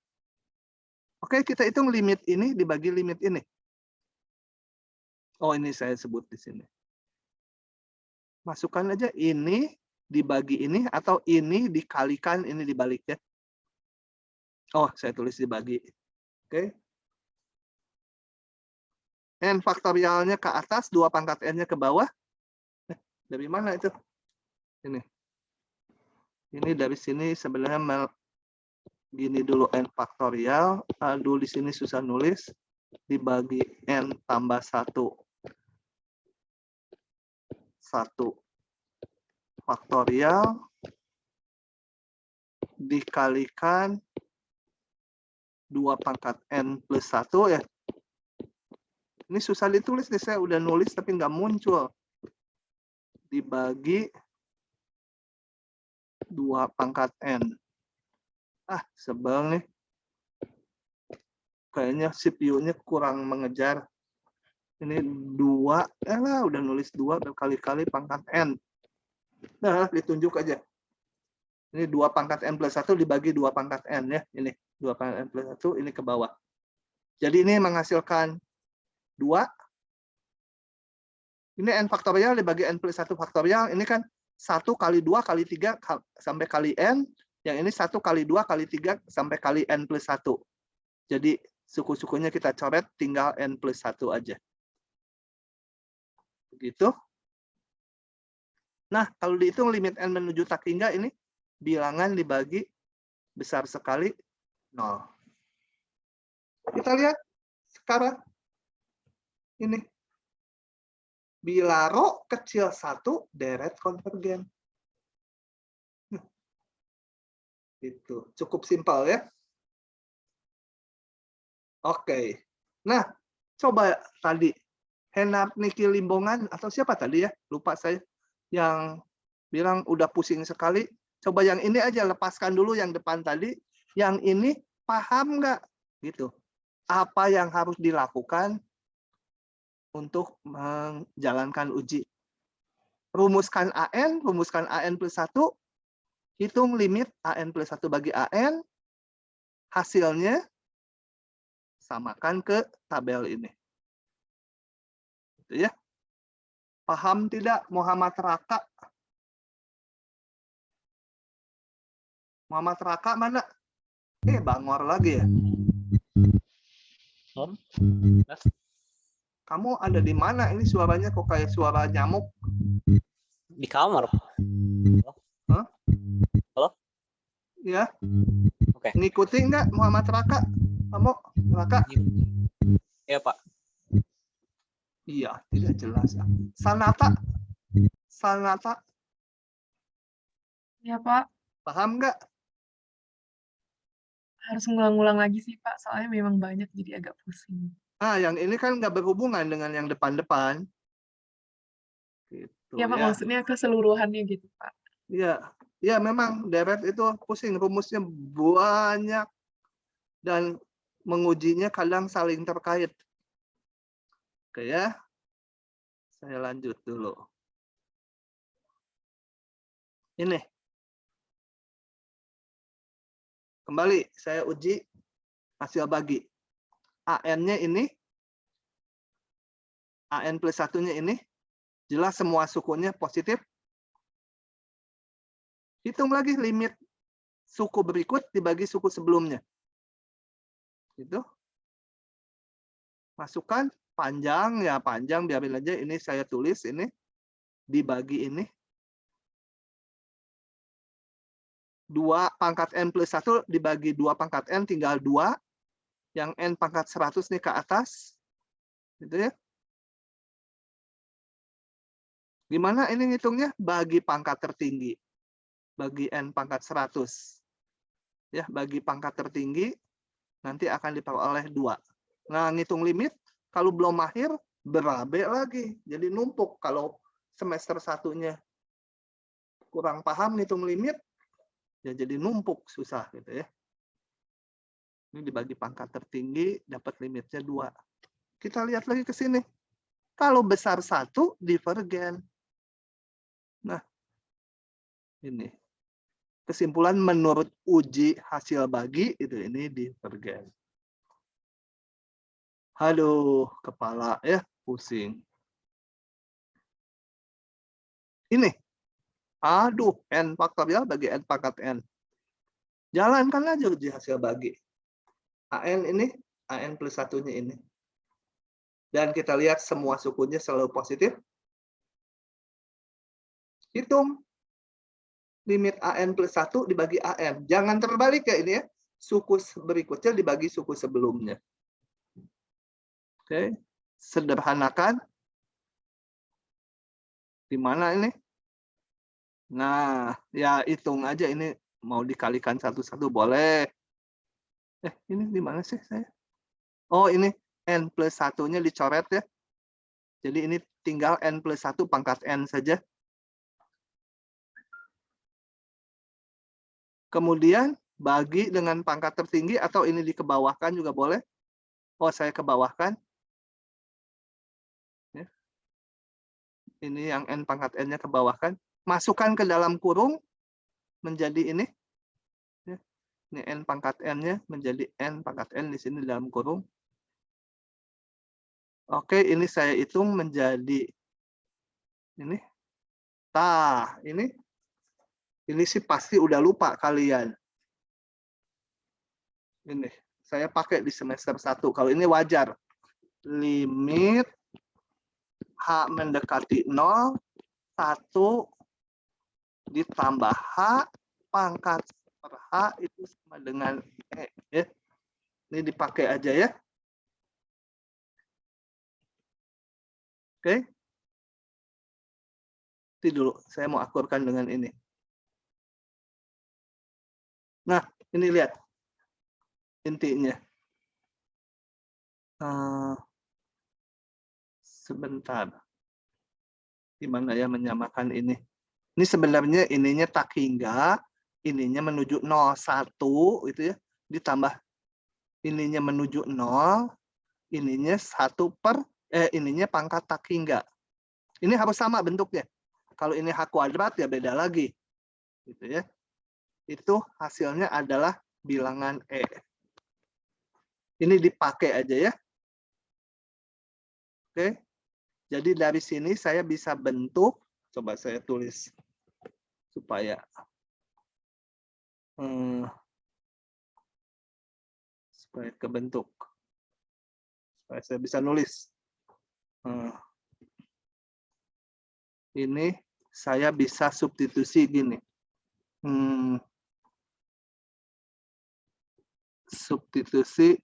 Oke, kita hitung limit ini dibagi limit ini. Oh, ini saya sebut di sini. Masukkan aja ini dibagi ini atau ini dikalikan ini dibalik ya. Oh, saya tulis dibagi. Oke. N faktorialnya ke atas, 2 pangkat N-nya ke bawah. Dari mana itu? Ini. Ini dari sini sebenarnya gini dulu N faktorial. Aduh, di sini susah nulis. Dibagi N tambah 1 faktorial dikalikan 2 pangkat N plus 1 ya. Ini susah ditulis nih, saya udah nulis tapi nggak muncul. Dibagi 2 pangkat N. Sebel nih. Kayaknya CPU-nya kurang mengejar. Ini 2, udah nulis 2 berkali-kali pangkat N. Nah, ditunjuk aja. Ini 2 pangkat N plus 1 dibagi 2 pangkat N ya. Ini 2 pangkat N plus 1, ini ke bawah. Jadi ini menghasilkan 2. Ini N faktorial dibagi N plus 1 faktorial. Ini kan 1 kali 2 kali 3 sampai kali N. Yang ini 1 kali 2 kali 3 sampai kali N plus 1. Jadi suku-sukunya kita coret, tinggal N plus 1 aja. Begitu. Nah, kalau dihitung limit N menuju tak hingga ini, bilangan dibagi besar sekali 0. Kita lihat sekarang. Ini. Bila rho kecil 1, deret konvergen. Itu cukup simpel ya. Oke. Nah, coba tadi Henard Niki Limbongan atau siapa tadi ya? Lupa saya. Yang bilang udah pusing sekali. Coba yang ini aja lepaskan dulu yang depan tadi. Yang ini paham nggak? Gitu. Apa yang harus dilakukan untuk menjalankan uji? Rumuskan AN plus 1. hitung limit AN plus 1 bagi AN, hasilnya samakan ke tabel ini. Gitu ya. Paham tidak Muhammad Raka? Muhammad Raka mana? Bangor lagi ya? Kamu ada di mana? Ini suaranya kok kayak suara nyamuk? Di kamar. Hah? Halo? Ya. Oke. Ngikuti nggak Muhammad Raka? Kamu Raka? Iya, Pak. Iya, tidak jelas. Sanata? Sanata? Ya, Pak. Paham nggak? Harus ngulang-ngulang lagi sih, Pak. Soalnya memang banyak jadi agak pusing. Yang ini kan nggak berhubungan dengan yang depan-depan. Gitu, Ya, Pak. ya. Maksudnya keseluruhannya gitu, Pak. Iya, ya memang deret itu pusing, rumusnya banyak dan mengujinya kadang saling terkait. Oke ya, saya lanjut dulu. Ini, kembali saya uji hasil bagi. AN-nya ini, AN plus 1-nya ini, jelas semua sukunya positif. Hitung lagi limit suku berikut dibagi suku sebelumnya. Gitu. Masukkan panjang, ya panjang, biarin aja ini saya tulis, ini dibagi ini. 2 pangkat N plus 1 dibagi 2 pangkat N tinggal 2. Yang N pangkat 100 nih ke atas. Gitu ya. Gimana ini ngitungnya? Bagi pangkat tertinggi. Bagi N pangkat 100. Ya, bagi pangkat tertinggi nanti akan diperoleh 2. Nah, ngitung limit kalau belum mahir berabe lagi. Jadi numpuk kalau semester 1-nya kurang paham ngitung limit ya jadi numpuk susah gitu ya. Ini dibagi pangkat tertinggi dapat limitnya 2. Kita lihat lagi ke sini. Kalau besar 1 divergen. Nah, ini kesimpulan menurut uji hasil bagi itu ini divergen. Aduh, kepala ya pusing. Ini, aduh, N faktorial bagi N pangkat N. Jalankan aja uji hasil bagi. AN ini, AN plus 1-nya ini. Dan kita lihat semua sukunya selalu positif. Hitung. Limit AN plus 1 dibagi AN. Jangan terbalik ya ini ya. Suku berikutnya dibagi suku sebelumnya. Oke. Sederhanakan. Di mana ini? Nah, ya hitung aja ini mau dikalikan satu-satu boleh. Ini di mana sih saya? Oh, ini N plus 1-nya dicoret ya. Jadi ini tinggal N plus 1 pangkat N saja. Kemudian bagi dengan pangkat tertinggi atau ini dikebawahkan juga boleh. Oh, saya kebawahkan. Ya. Ini yang N pangkat N-nya kebawahkan. Masukkan ke dalam kurung menjadi ini. Ya. Ini N pangkat N-nya menjadi N pangkat N di sini dalam kurung. Oke, ini saya hitung menjadi ini. Ini sih pasti udah lupa kalian. Ini, saya pakai di semester 1. Kalau ini wajar. Limit H mendekati 0, 1 ditambah H pangkat per H itu sama dengan E. Ya. Ini dipakai aja ya. Oke. Nanti dulu, saya mau akurkan dengan ini. Nah, ini lihat intinya. Sebentar. Gimana ya menyamakan ini? Ini sebenarnya ininya tak hingga, ininya menuju 0, 1 itu ya. Ditambah ininya menuju 0, ininya 1 per ininya pangkat tak hingga. Ini harus sama bentuknya. Kalau ini H kuadrat ya beda lagi. Gitu ya. itu hasilnya adalah bilangan E. Ini dipakai aja ya. Oke. Jadi dari sini saya bisa bentuk, coba saya tulis supaya kebentuk. Supaya saya bisa nulis. Ini saya bisa substitusi gini. Substitusi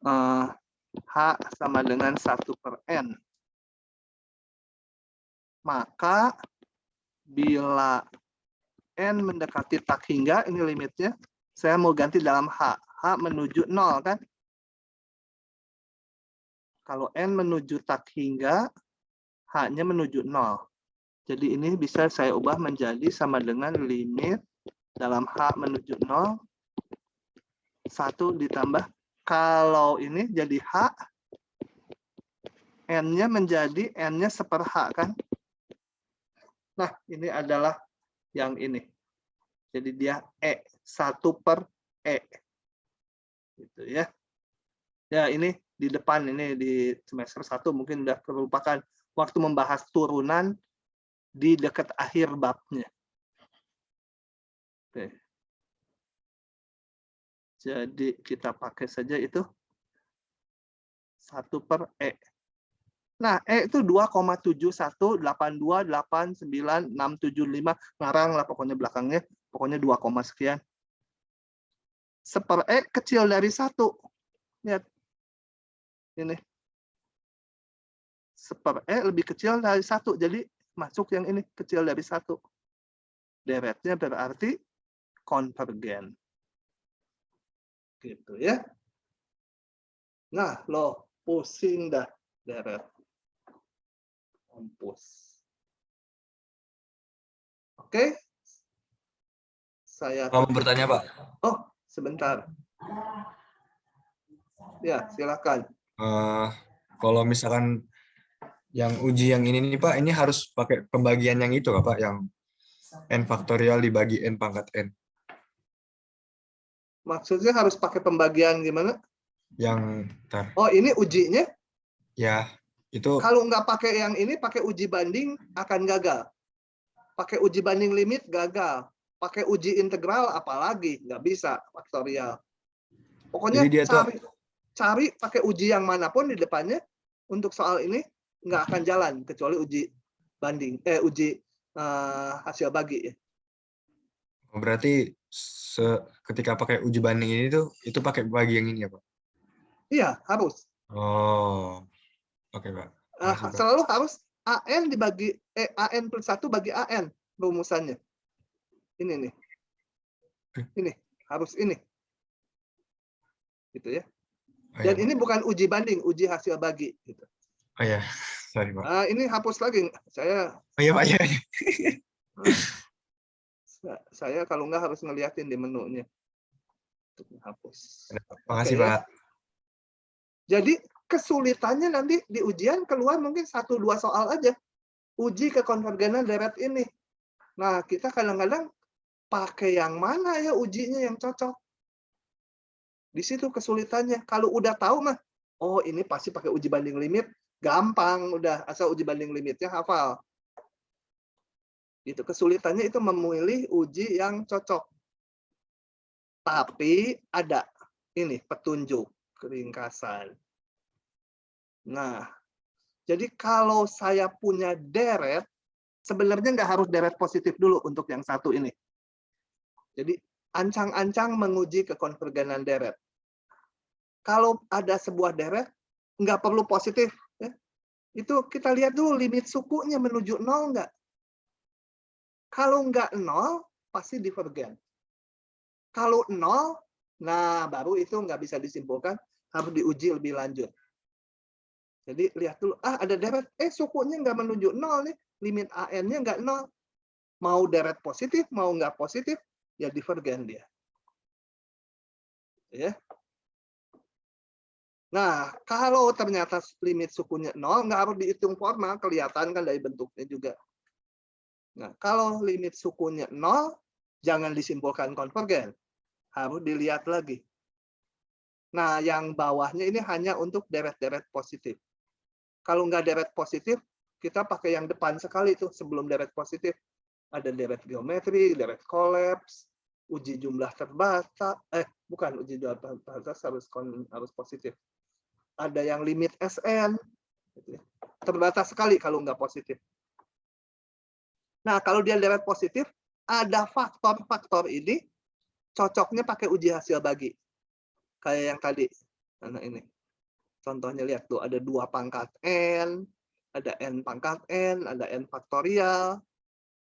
H sama dengan 1/N. Maka bila N mendekati tak hingga, ini limitnya, saya mau ganti dalam H. H menuju 0 kan? Kalau N menuju tak hingga, H-nya menuju 0. Jadi ini bisa saya ubah menjadi sama dengan limit dalam H menuju 0, 1 ditambah, kalau ini jadi H, N-nya menjadi N-nya 1/H kan? Nah, ini adalah yang ini. Jadi dia E, 1/E. Gitu ya. Ya, ini di depan, ini di semester 1 mungkin udah terlupakan waktu membahas turunan di dekat akhir babnya. Oke. Jadi kita pakai saja itu 1/E. Nah, E itu 2,7182899675, ngarang lah pokoknya belakangnya, pokoknya 2, sekian. 1/E kecil dari 1. Lihat. Ini. 1/E lebih kecil dari 1, jadi masuk yang ini, kecil dari 1. Deretnya berarti konvergen. Gitu ya. Nah, loh, pusing dah deret. Mampus. Oke. Saya Mau bertanya, Pak? Oh, sebentar. Ya, silakan. Kalau misalkan yang uji yang ini nih, Pak, ini harus pakai pembagian yang itu, Pak, yang N faktorial dibagi N pangkat N. Maksudnya harus pakai pembagian gimana? Yang, Oh, ini ujinya? ya, itu. Kalau nggak pakai yang ini, pakai uji banding akan gagal. Pakai uji banding limit gagal. Pakai uji integral apalagi nggak bisa faktorial. Pokoknya Jadi dia cari pakai uji yang manapun di depannya untuk soal ini nggak akan jalan kecuali uji banding, uji hasil bagi ya. Berarti ketika pakai uji banding ini tuh itu pakai bagi yang ini ya, Pak? Iya, harus. Oh, oke, Pak. Makasih, Pak. Selalu harus AN dibagi AN plus 1 bagi AN rumusannya. Ini nih. Ini harus ini. Gitu ya. Oh, Dan iya, ini bukan uji banding, uji hasil bagi gitu. Oh ya, sorry, Pak. Ini hapus lagi. Saya Oh iya, Pak, ya. Saya kalau nggak harus ngeliatin di menunya. Hapus. Makasih, Oke, Pak. ya. Jadi kesulitannya nanti di ujian keluar mungkin 1-2 soal aja. Uji kekonvergenan deret ini. Nah, kita kadang-kadang pakai yang mana ya ujinya yang cocok. Di situ kesulitannya. Kalau udah tahu mah, oh ini pasti pakai uji banding limit, gampang udah asal uji banding limitnya hafal. Itu kesulitannya itu memilih uji yang cocok. Tapi ada ini petunjuk keringkasan. Nah, jadi kalau saya punya deret, sebenarnya nggak harus deret positif dulu untuk yang satu ini. Jadi ancang-ancang menguji kekonvergenan deret. Kalau ada sebuah deret, nggak perlu positif. Ya. Itu kita lihat dulu limit sukunya menuju 0 nggak. Kalau nggak 0, pasti divergen. Kalau 0, nah baru itu nggak bisa disimpulkan, harus diuji lebih lanjut. Jadi lihat dulu, ada deret, sukunya nggak menuju 0 nih, limit AN-nya nggak 0. Mau deret positif, mau nggak positif, ya divergen dia. Ya. Nah, kalau ternyata limit sukunya 0, nggak harus dihitung formal, kelihatan kan dari bentuknya juga. Nah, kalau limit sukunya 0, Jangan disimpulkan konvergen. Harus dilihat lagi. Nah, yang bawahnya ini hanya untuk deret-deret positif. Kalau nggak deret positif, kita pakai yang depan sekali tuh sebelum deret positif. Ada deret geometri, deret kolaps, uji jumlah terbatas. Bukan uji jumlah terbatas harus positif. Ada yang limit SN. Gitu ya. Terbatas sekali kalau nggak positif. Nah, kalau dia deret positif, ada faktor-faktor ini cocoknya pakai uji hasil bagi. Kayak yang tadi. Nah, ini. Contohnya lihat tuh, ada 2 pangkat N, ada N pangkat N, ada N faktorial.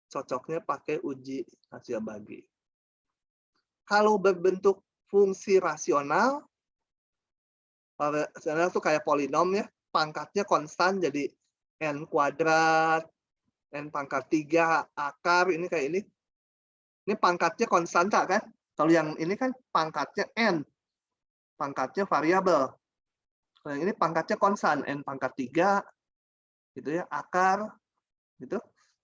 Cocoknya pakai uji hasil bagi. Kalau berbentuk fungsi rasional, rasional itu kayak polinom ya, pangkatnya konstan jadi N kuadrat, N pangkat 3, akar, ini kayak ini. Ini pangkatnya konstanta kan? Kalau yang ini kan pangkatnya N. Pangkatnya variabel. Kalau yang ini pangkatnya konstan, N pangkat 3, gitu ya, akar, gitu.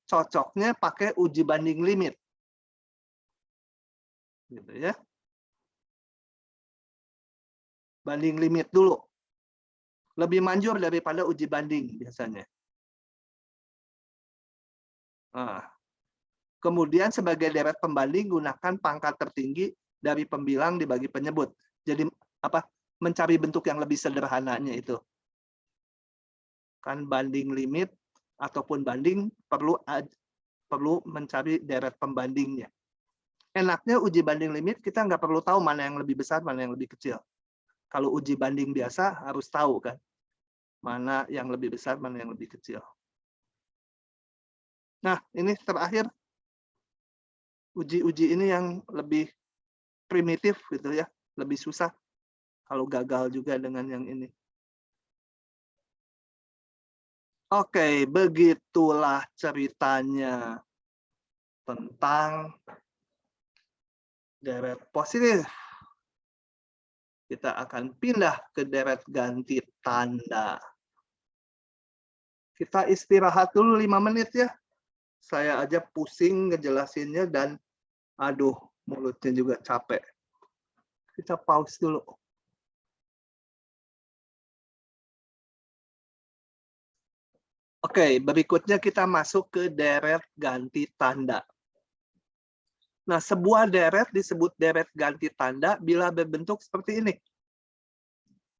Cocoknya pakai uji banding limit. Gitu ya. Banding limit dulu. Lebih manjur daripada uji banding biasanya. Nah. Kemudian sebagai deret pembanding gunakan pangkat tertinggi dari pembilang dibagi penyebut. Jadi apa? Mencari bentuk yang lebih sederhananya itu. Kan banding limit ataupun banding perlu mencari deret pembandingnya. Enaknya uji banding limit kita nggak perlu tahu mana yang lebih besar, mana yang lebih kecil. Kalau uji banding biasa harus tahu kan mana yang lebih besar, mana yang lebih kecil. Nah, ini terakhir uji-uji ini yang lebih primitif gitu ya, lebih susah kalau gagal juga dengan yang ini. Oke, begitulah ceritanya tentang deret positif. Kita akan pindah ke deret ganti tanda. Kita istirahat dulu 5 menit ya. Saya aja pusing ngejelasinnya dan aduh, mulutnya juga capek. Kita pause dulu. Oke, berikutnya kita masuk ke deret ganti tanda. Nah, sebuah deret disebut deret ganti tanda bila berbentuk seperti ini.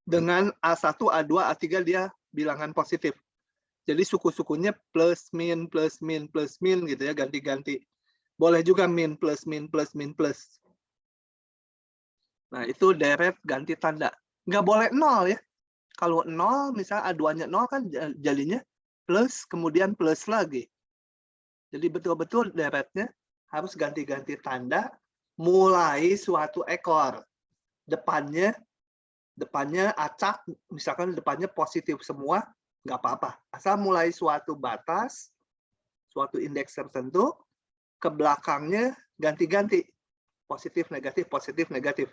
Dengan A1, A2, A3 dia bilangan positif. Jadi suku-sukunya plus, min, gitu ya, ganti-ganti. Boleh juga min, plus, min, plus, min, plus. Nah, itu deret ganti tanda. Nggak boleh 0 ya. Kalau 0, misalnya A2-nya 0 kan jadinya plus, kemudian plus lagi. Jadi betul-betul deretnya harus ganti-ganti tanda mulai suatu ekor. Depannya acak, misalkan depannya positif semua, nggak apa-apa. Asal mulai suatu batas, suatu indeks tertentu, ke belakangnya ganti-ganti. Positif, negatif, positif, negatif.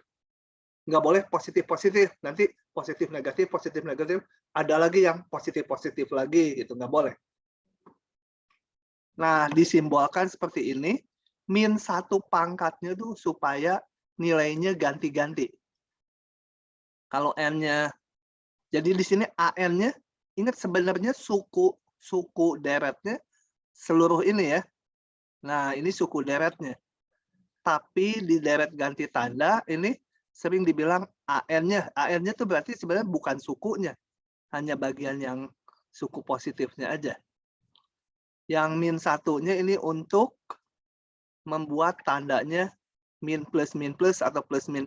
Nggak boleh positif-positif. Nanti positif, negatif, ada lagi yang positif-positif lagi. Gitu. Nggak boleh. Nah, disimbolkan seperti ini. Min 1 pangkatnya tuh supaya nilainya ganti-ganti. Kalau N-nya, jadi di sini AN-nya, ingat sebenarnya suku deretnya seluruh ini ya. Nah, ini suku deretnya. Tapi di deret ganti tanda ini sering dibilang AN-nya. AN-nya itu berarti sebenarnya bukan sukunya. Hanya bagian yang suku positifnya aja. Yang min 1-nya ini untuk membuat tandanya min plus atau plus min.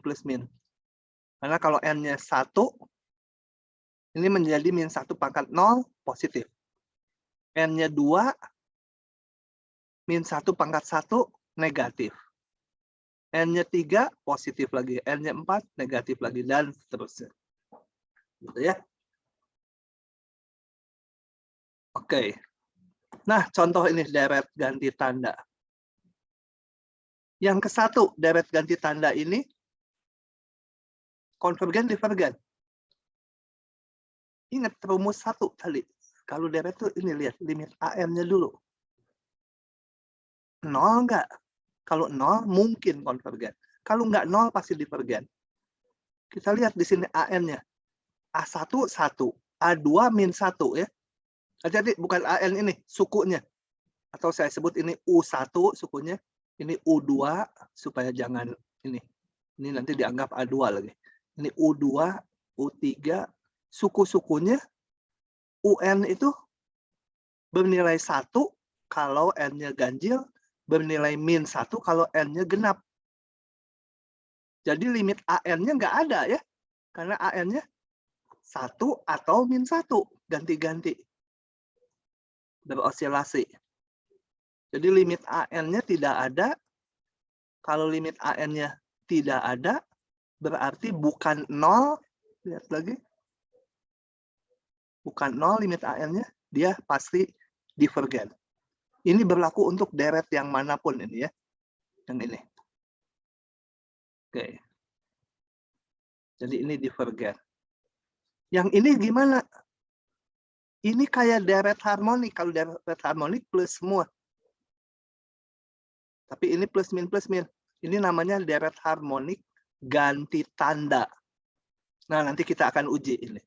Karena kalau N-nya 1, ini menjadi min 1 pangkat 0 positif. N-nya 2, min 1 pangkat 1 negatif. N-nya 3 positif lagi, N-nya 4 negatif lagi, dan seterusnya. Gitu ya. Oke. Nah, contoh ini deret ganti tanda. Yang ke-1, deret ganti tanda ini konvergen divergen. Ingat rumus 1 tadi. Kalau deret itu ini lihat limit AM-nya dulu. 0 enggak? Kalau 0 mungkin konvergen. Kalau nggak 0 pasti divergen. Kita lihat di sini AN-nya. A1 1, A2 min 1 ya. Jadi bukan AN ini, sukunya. Atau saya sebut ini U1 sukunya, ini U2 supaya jangan ini. Ini nanti dianggap A2 lagi. Ini U2, U3, suku-sukunya UN itu bernilai 1 kalau N-nya ganjil, bernilai min 1 kalau N-nya genap. Jadi limit AN-nya nggak ada ya. Karena AN-nya 1 atau min 1. Ganti-ganti. Berosilasi. Jadi limit AN-nya tidak ada. Kalau limit AN-nya tidak ada, berarti bukan 0. Lihat lagi. Bukan 0 limit AN-nya. Dia pasti divergen. Ini berlaku untuk deret yang manapun ini ya. Yang ini. Oke. Jadi ini divergen. Yang ini gimana? Ini kayak deret harmonik. Kalau deret harmonik plus semua. Tapi ini plus min plus min. Ini namanya deret harmonik ganti tanda. Nah, nanti kita akan uji ini.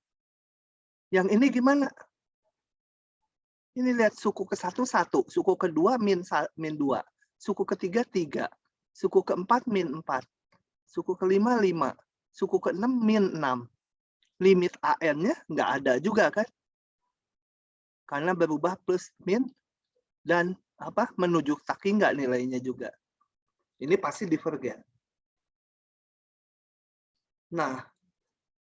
Yang ini gimana? Ini lihat suku ke-1 1, suku ke-2 min 2, suku ke-3 3, suku ke-4 min 4, suku ke-5 5, suku ke-6 min 6. Limit AN-nya nggak ada juga kan? Karena berubah plus min dan menuju taki nggak nilainya juga. Ini pasti divergen. Nah,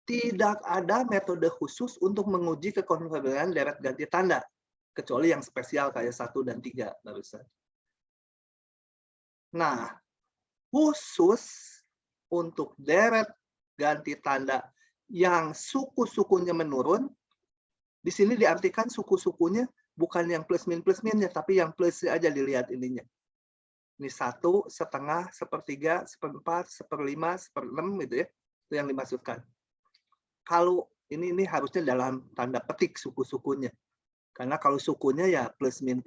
tidak ada metode khusus untuk menguji kekonvergen deret ganti tanda. Kecuali yang spesial kayak 1 dan 3 barusan. Nah, khusus untuk deret ganti tanda yang suku-sukunya menurun, di sini diartikan suku-sukunya bukan yang plus minnya, tapi yang plus aja dilihat ininya. Ini 1, setengah, 1/3, 1/4, 1/5, 1/6 gitu ya. Itu yang dimaksudkan. Kalau ini harusnya dalam tanda petik suku-sukunya. Karena kalau sukunya ya plus min.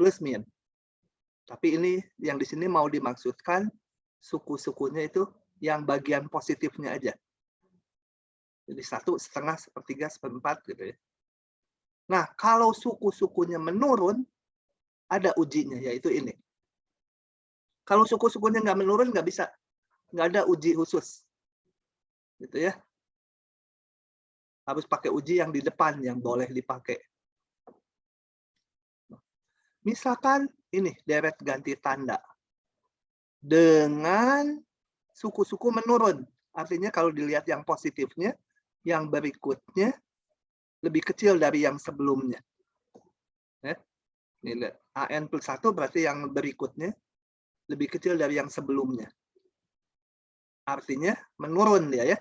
Tapi ini yang di sini mau dimaksudkan suku-sukunya itu yang bagian positifnya aja. Jadi 1, setengah, 1/3, 1/4 gitu ya. Nah, kalau suku-sukunya menurun, ada ujinya, yaitu ini. Kalau suku-sukunya nggak menurun, nggak bisa. Nggak ada uji khusus. Gitu ya. Harus pakai uji yang di depan, yang boleh dipakai. Misalkan ini deret ganti tanda dengan suku-suku menurun. Artinya kalau dilihat yang positifnya, yang berikutnya lebih kecil dari yang sebelumnya. Ini AN plus 1 berarti yang berikutnya lebih kecil dari yang sebelumnya. Artinya menurun dia ya.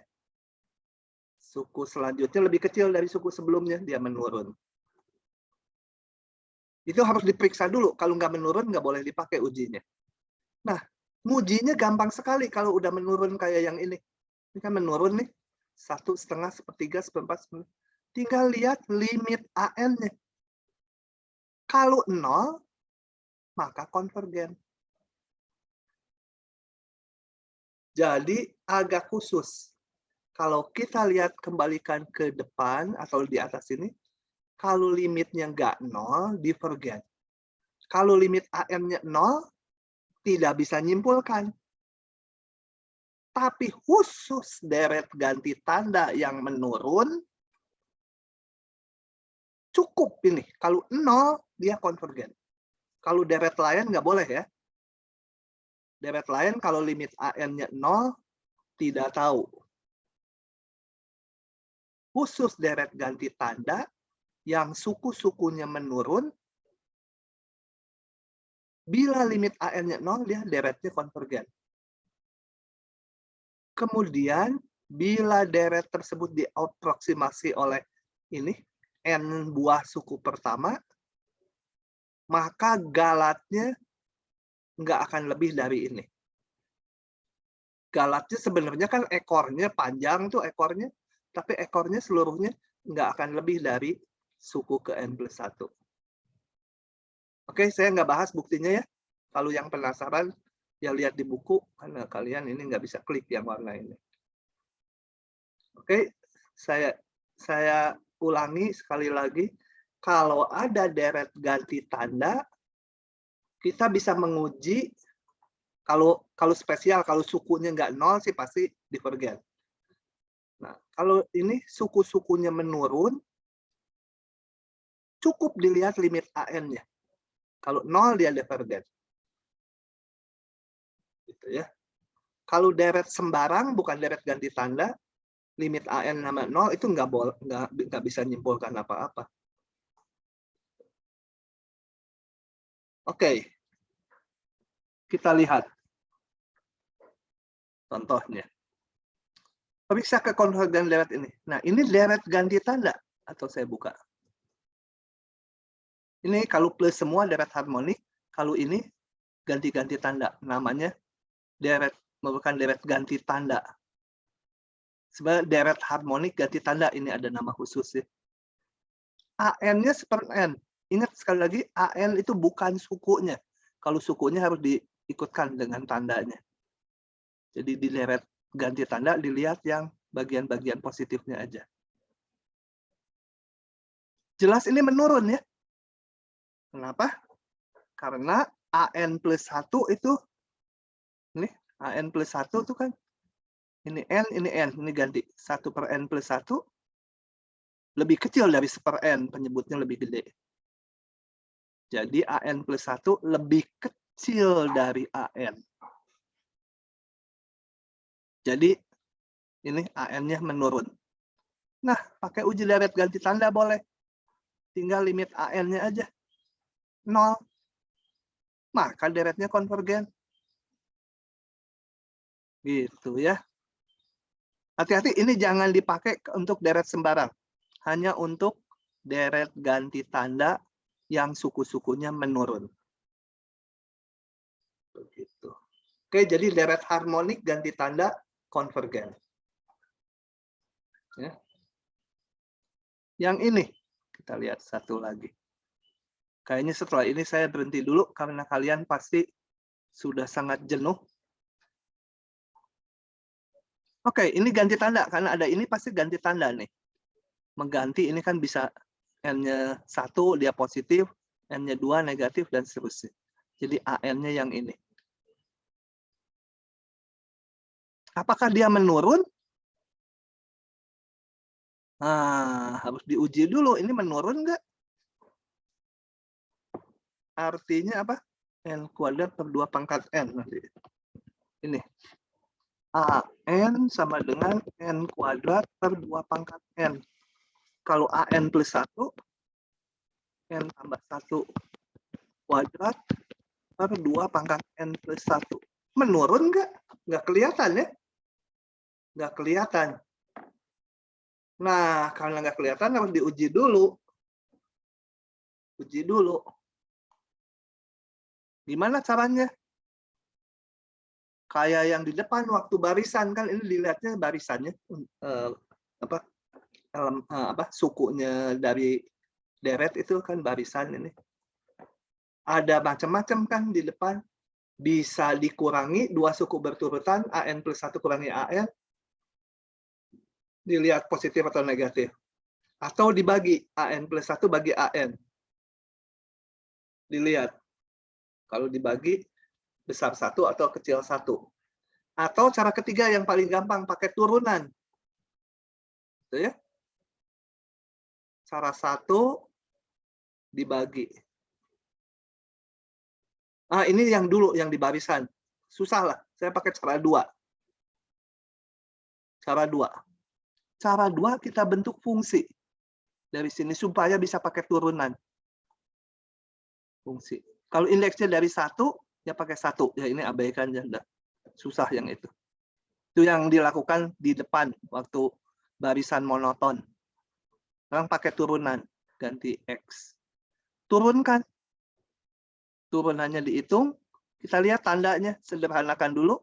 Suku selanjutnya lebih kecil dari suku sebelumnya, dia menurun. Itu harus diperiksa dulu. Kalau nggak menurun, nggak boleh dipakai ujinya. Nah, ngujinya gampang sekali kalau udah menurun kayak yang ini. Ini kan menurun nih. 1, setengah, 1/3, 1/4. Tinggal lihat limit AN-nya. Kalau 0, maka konvergen. Jadi agak khusus. Kalau kita lihat kembalikan ke depan atau di atas ini, kalau limitnya nggak 0, divergen. Kalau limit AN-nya 0, tidak bisa nyimpulkan. Tapi khusus deret ganti tanda yang menurun, cukup ini. Kalau 0, dia konvergen. Kalau deret lain nggak boleh ya. Deret lain kalau limit AN-nya 0, tidak tahu. Khusus deret ganti tanda, yang suku-sukunya menurun, bila limit AN-nya 0, dia deretnya konvergen. Kemudian, bila deret tersebut diaproksimasi oleh ini, N buah suku pertama, maka galatnya nggak akan lebih dari ini. Galatnya sebenarnya kan ekornya, panjang tuh ekornya, tapi ekornya seluruhnya nggak akan lebih dari suku ke N plus 1. Oke, saya nggak bahas buktinya ya. Kalau yang penasaran, Ya lihat di buku, karena kalian ini nggak bisa klik yang warna ini. Oke, saya ulangi sekali lagi. Kalau ada deret ganti tanda, kita bisa menguji kalau spesial, kalau sukunya nggak 0 sih pasti divergen. Nah, kalau ini suku-sukunya menurun, cukup dilihat limit AN-nya. Kalau 0 dia divergen. Gitu ya. Kalau deret sembarang bukan deret ganti tanda, limit AN sama 0 itu nggak bisa nyimpulkan apa-apa. Oke. Kita lihat contohnya. Periksa kekonvergen deret ini. Nah, ini deret ganti tanda atau saya buka. Ini kalau plus semua deret harmonik, kalau ini ganti-ganti tanda. Namanya merupakan deret ganti tanda. Sebenarnya deret harmonik ganti tanda, ini ada nama khusus ya. AN-nya seperti N. Ingat sekali lagi, AN itu bukan sukunya. Kalau sukunya harus diikutkan dengan tandanya. Jadi di deret ganti tanda dilihat yang bagian-bagian positifnya aja. Jelas ini menurun ya. Kenapa? Karena AN plus 1 itu, ini AN plus 1 itu kan, ini N, ini ganti. 1 per N plus 1, lebih kecil dari 1 per N, penyebutnya lebih gede. Jadi AN plus 1 lebih kecil dari AN. Jadi ini AN-nya menurun. Nah, pakai uji deret ganti tanda boleh. Tinggal limit AN-nya aja. 0. Maka deretnya konvergen. Gitu ya. Hati-hati, ini jangan dipakai untuk deret sembarang. Hanya untuk deret ganti tanda yang suku-sukunya menurun. Begitu. Oke, jadi deret harmonik ganti tanda konvergen. Ya. Yang ini, kita lihat satu lagi. Kayaknya setelah ini saya berhenti dulu karena kalian pasti sudah sangat jenuh. Oke, ini ganti tanda. Karena ada ini pasti ganti tanda nih. Mengganti ini kan bisa N-nya 1, dia positif, N-nya 2 negatif, dan seterusnya. Jadi AN-nya yang ini. Apakah dia menurun? Nah, harus diuji dulu. Ini menurun nggak? Artinya apa? N kuadrat per 2 pangkat N. Nanti. Ini. AN sama dengan N kuadrat per 2 pangkat N. Kalau AN plus 1, N tambah 1 kuadrat per 2 pangkat N plus 1. Menurun nggak? Nggak kelihatan ya? Nggak kelihatan. Nah, karena nggak kelihatan harus diuji dulu. Uji dulu. Gimana caranya? Kayak yang di depan waktu barisan kan ini dilihatnya barisannya sukunya dari deret itu kan barisan ini. Ada macam-macam kan di depan. Bisa dikurangi 2 suku berturutan, AN plus 1 kurangi AN. Dilihat positif atau negatif. Atau dibagi, AN plus 1 bagi AN. Dilihat. Kalau dibagi, besar 1 atau kecil 1. Atau cara ketiga yang paling gampang, pakai turunan. Gitu ya. Cara 1 dibagi. Ini yang dulu, yang di barisan. Susah lah, saya pakai cara 2. Cara 2. Cara 2 kita bentuk fungsi. Dari sini supaya bisa pakai turunan. Fungsi. Kalau indeksnya dari 1, ya pakai 1. Ya ini abaikan aja. Susah yang itu. Itu yang dilakukan di depan waktu barisan monoton. Sekarang pakai turunan. Ganti X. Turunkan. Turunannya dihitung. Kita lihat tandanya. Sederhanakan dulu.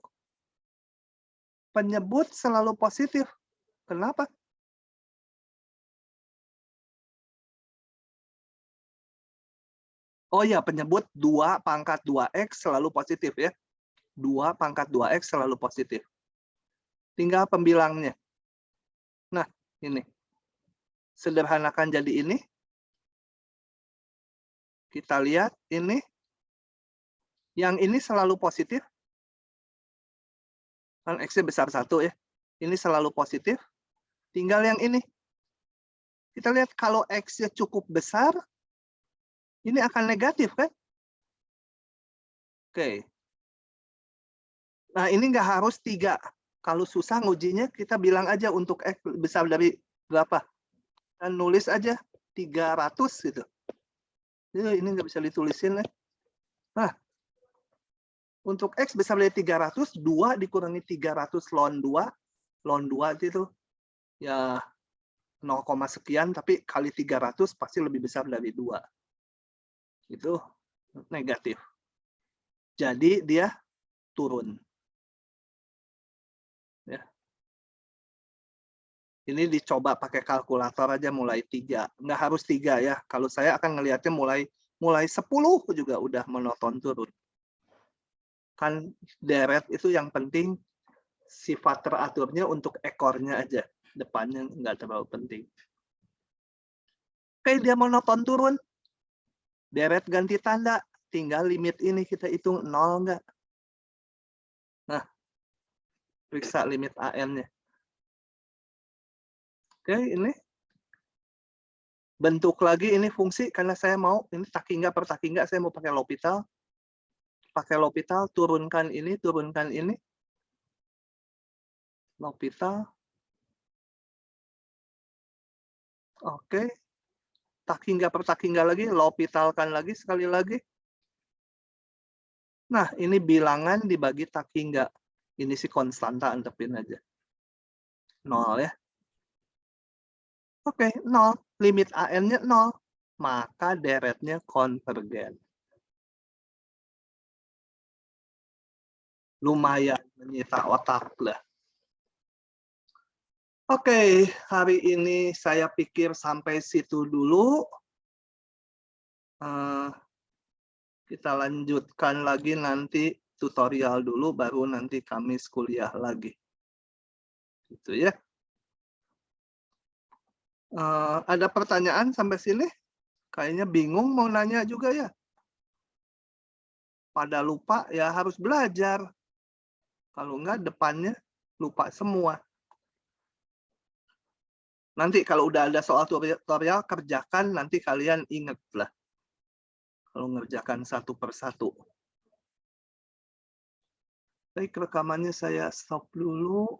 Penyebut selalu positif. Kenapa? Oh ya, penyebut 2 pangkat 2X selalu positif ya. 2 pangkat 2X selalu positif. Tinggal pembilangnya. Nah, ini. Sederhanakan jadi ini. Kita lihat ini. Yang ini selalu positif. Kan X-nya besar 1 ya. Ini selalu positif. Tinggal yang ini. Kita lihat kalau X-nya cukup besar, ini akan negatif kan? Oke. Nah, ini nggak harus 3. Kalau susah ngujinya, kita bilang aja untuk X besar dari berapa. Dan nulis aja 300 gitu. Ini nggak bisa ditulisin ya. Nah, untuk X besar dari 300, 2 dikurangi 300 ln 2. Ln 2 itu ya 0, sekian, tapi kali 300 pasti lebih besar dari 2. Itu negatif. Jadi dia turun. Ya. Ini dicoba pakai kalkulator aja mulai 3. Nggak harus 3 ya. Kalau saya akan ngelihatnya mulai 10 juga udah monoton turun. Kan deret itu yang penting sifat teraturnya untuk ekornya aja. Depannya nggak terlalu penting. Oke, dia monoton turun. Deret ganti tanda. Tinggal limit ini kita hitung 0 nggak. Nah, periksa limit AN-nya. Oke, ini. Bentuk lagi ini fungsi karena saya mau, ini Takinga per Takinga, saya mau pakai L'Hopital. Pakai L'Hopital, turunkan ini. L'Hopital. Oke. Takinga per Takinga lagi, L'Hopitalkan lagi sekali lagi. Nah, ini bilangan dibagi Takinga. Ini sih konstanta, antepin aja. 0 ya. Oke, 0. Limit AN-nya 0. Maka deretnya konvergen. Lumayan menyita otak lah. Oke, hari ini saya pikir sampai situ dulu. Kita lanjutkan lagi nanti tutorial dulu, baru nanti Kamis kuliah lagi. Gitu ya. Ada pertanyaan sampai sini? Kayaknya bingung mau nanya juga ya. Pada lupa ya harus belajar. Kalau enggak depannya lupa semua. Nanti kalau udah ada soal tutorial kerjakan, nanti kalian inget lah. Kalau ngerjakan satu persatu. Baik, rekamannya saya stop dulu.